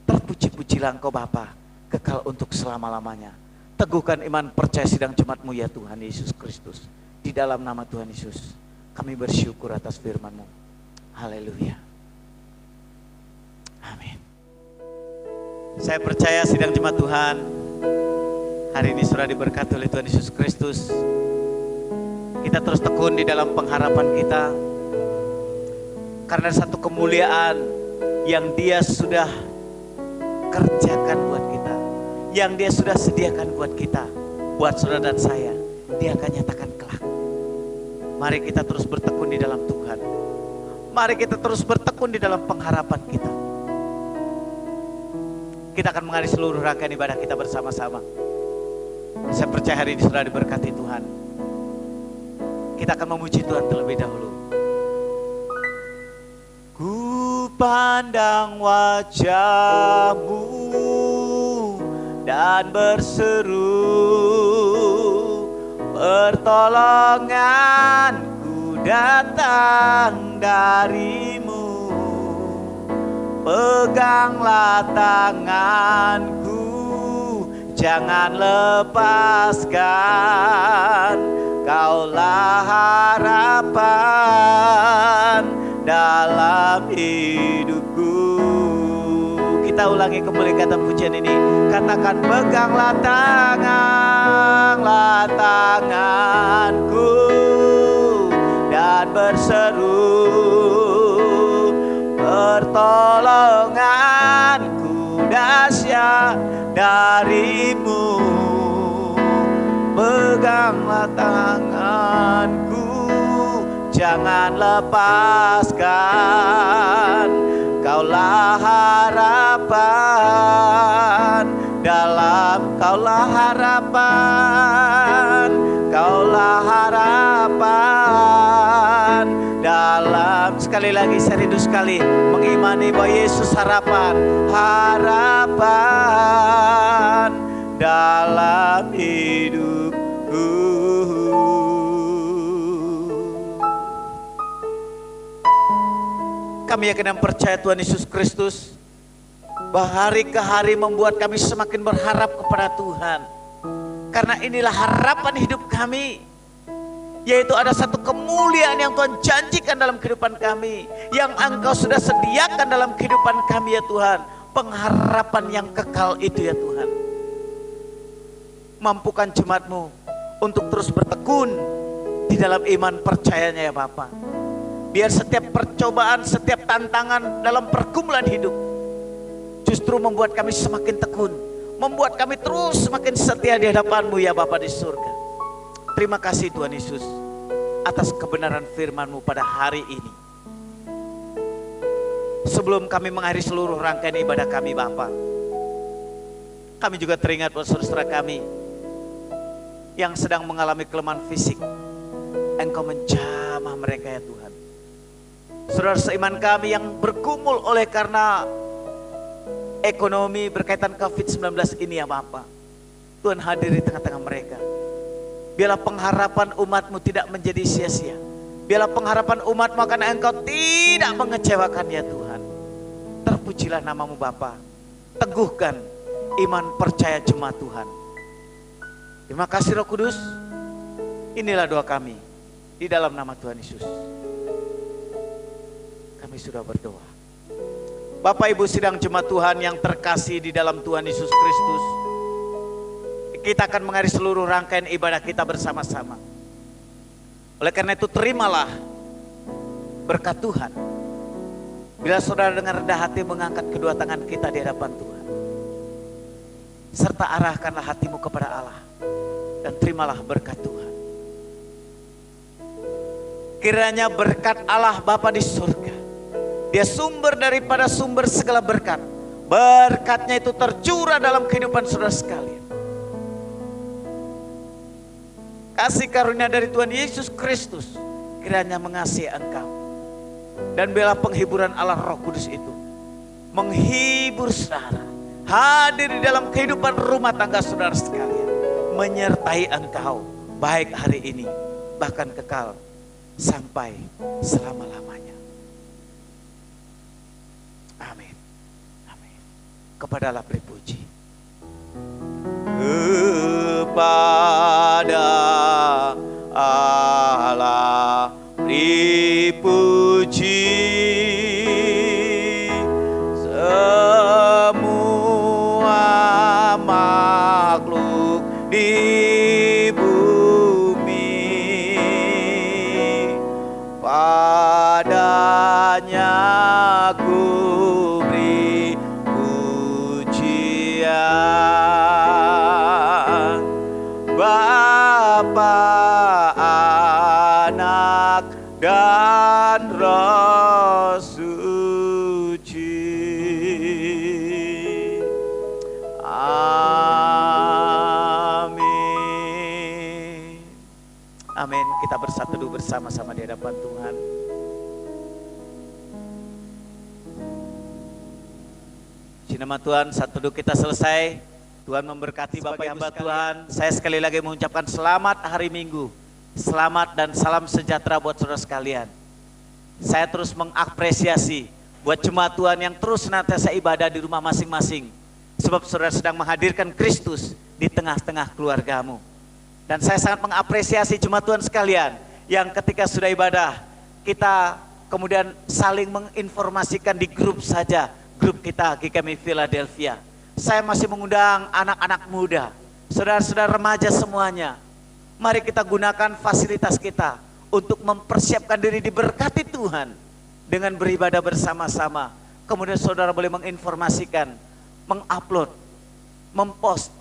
Terpuji-pujilah Engkau Bapa, kekal untuk selama-lamanya. Teguhkan iman percaya sidang jemaat-Mu ya Tuhan Yesus Kristus. Di dalam nama Tuhan Yesus, kami bersyukur atas firman-Mu. Haleluya. Amin. Saya percaya sidang jemaat Tuhan, hari ini sudah diberkati oleh Tuhan Yesus Kristus. Kita terus tekun di dalam pengharapan kita. Karena satu kemuliaan yang Dia sudah kerjakan buat kita. Yang Dia sudah sediakan buat kita. Buat saudara dan saya. Dia akan nyatakan kelak. Mari kita terus bertekun di dalam Tuhan. Mari kita terus bertekun di dalam pengharapan kita. Kita akan mengakhiri seluruh rangkaian ibadah kita bersama-sama. Saya percaya hari ini sudah diberkati Tuhan. Kita akan memuji Tuhan terlebih dahulu. Ku pandang wajah-Mu dan berseru, pertolonganku datang dari-Mu. Peganglah tanganku, jangan lepaskan. Kaulah harapan dalam hidupku. Kita ulangi kembali kata pujian ini. Katakan, peganglah tanganku dan berseru, pertolonganku dahsyat dari-Mu. Peganglah tanganku, jangan lepaskan. Kaulah harapan dalam, kaulah harapan, kaulah harapan dalam. Sekali lagi saya rindu sekali mengimani bahwa Yesus harapan, harapan dalam hidupku. Kami yakin dan percaya Tuhan Yesus Kristus bahwa hari ke hari membuat kami semakin berharap kepada Tuhan. Karena inilah harapan hidup kami, yaitu ada satu kemuliaan yang Tuhan janjikan dalam kehidupan kami, yang Engkau sudah sediakan dalam kehidupan kami ya Tuhan. Pengharapan yang kekal itu ya Tuhan. Mampukan jemaat-Mu untuk terus bertekun di dalam iman percayanya ya Bapa. Biar setiap percobaan, setiap tantangan dalam pergumulan hidup justru membuat kami semakin tekun, membuat kami terus semakin setia di hadapan-Mu ya Bapa di surga. Terima kasih Tuhan Yesus atas kebenaran firman-Mu pada hari ini. Sebelum kami mengakhiri seluruh rangkaian ibadah kami Bapa, kami juga teringat buat saudara kami yang sedang mengalami kelemahan fisik. Engkau menjamah mereka ya Tuhan. Saudara seiman kami yang bergumul oleh karena ekonomi berkaitan COVID-19 ini ya Bapa, Tuhan hadir di tengah-tengah mereka. Biarlah pengharapan umat-Mu tidak menjadi sia-sia. Biarlah pengharapan umat-Mu akan Engkau tidak mengecewakan ya Tuhan. Terpujilah nama-Mu Bapa. Teguhkan iman percaya jemaat Tuhan. Terima kasih Roh Kudus. Inilah doa kami di dalam nama Tuhan Yesus. Kami sudah berdoa. Bapak Ibu sidang jemaat Tuhan yang terkasih di dalam Tuhan Yesus Kristus, kita akan mengakhiri seluruh rangkaian ibadah kita bersama-sama. Oleh karena itu terimalah berkat Tuhan. Bila saudara dengan rendah hati mengangkat kedua tangan kita di hadapan Tuhan, serta arahkanlah hatimu kepada Allah dan terimalah berkat Tuhan. Kiranya berkat Allah Bapa di surga, Dia sumber daripada sumber segala berkat. Berkatnya itu tercurah dalam kehidupan saudara sekalian. Kasih karunia dari Tuhan Yesus Kristus kiranya mengasihi engkau. Dan biarlah penghiburan Allah Roh Kudus itu menghibur saudara, hadir di dalam kehidupan rumah tangga saudara sekalian, menyertai engkau baik hari ini bahkan kekal sampai selama-lamanya. Amin. Amin. Kepada Allah beri puji. Kepada Allah beri puji. Semua makhluk di bumi, padanya ku Bapa, Anak, dan Roh Suci. Amin. Amin. Kita bersatu dulu bersama-sama di hadapan Tuhan. Puji nama Tuhan, satu duduk kita selesai. Tuhan memberkati Bapak hamba Tuhan. Saya sekali lagi mengucapkan selamat hari Minggu. Selamat dan salam sejahtera buat saudara sekalian. Saya terus mengapresiasi buat jemaat Tuhan yang terus senantiasa ibadah di rumah masing-masing. Sebab saudara sedang menghadirkan Kristus di tengah-tengah keluargamu. Dan saya sangat mengapresiasi jemaat Tuhan sekalian yang ketika sudah ibadah, kita kemudian saling menginformasikan di grup saja. Grup kita GKMI Philadelphia. Saya masih mengundang anak-anak muda, saudara-saudara remaja semuanya. Mari kita gunakan fasilitas kita untuk mempersiapkan diri diberkati Tuhan dengan beribadah bersama-sama. Kemudian saudara boleh menginformasikan, mengupload, mempost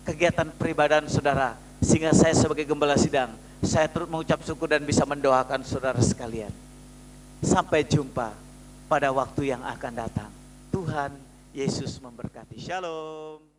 kegiatan peribadahan saudara, sehingga saya sebagai gembala sidang Saya turut mengucap syukur dan bisa mendoakan saudara sekalian. Sampai jumpa pada waktu yang akan datang. Tuhan Yesus memberkati. Shalom.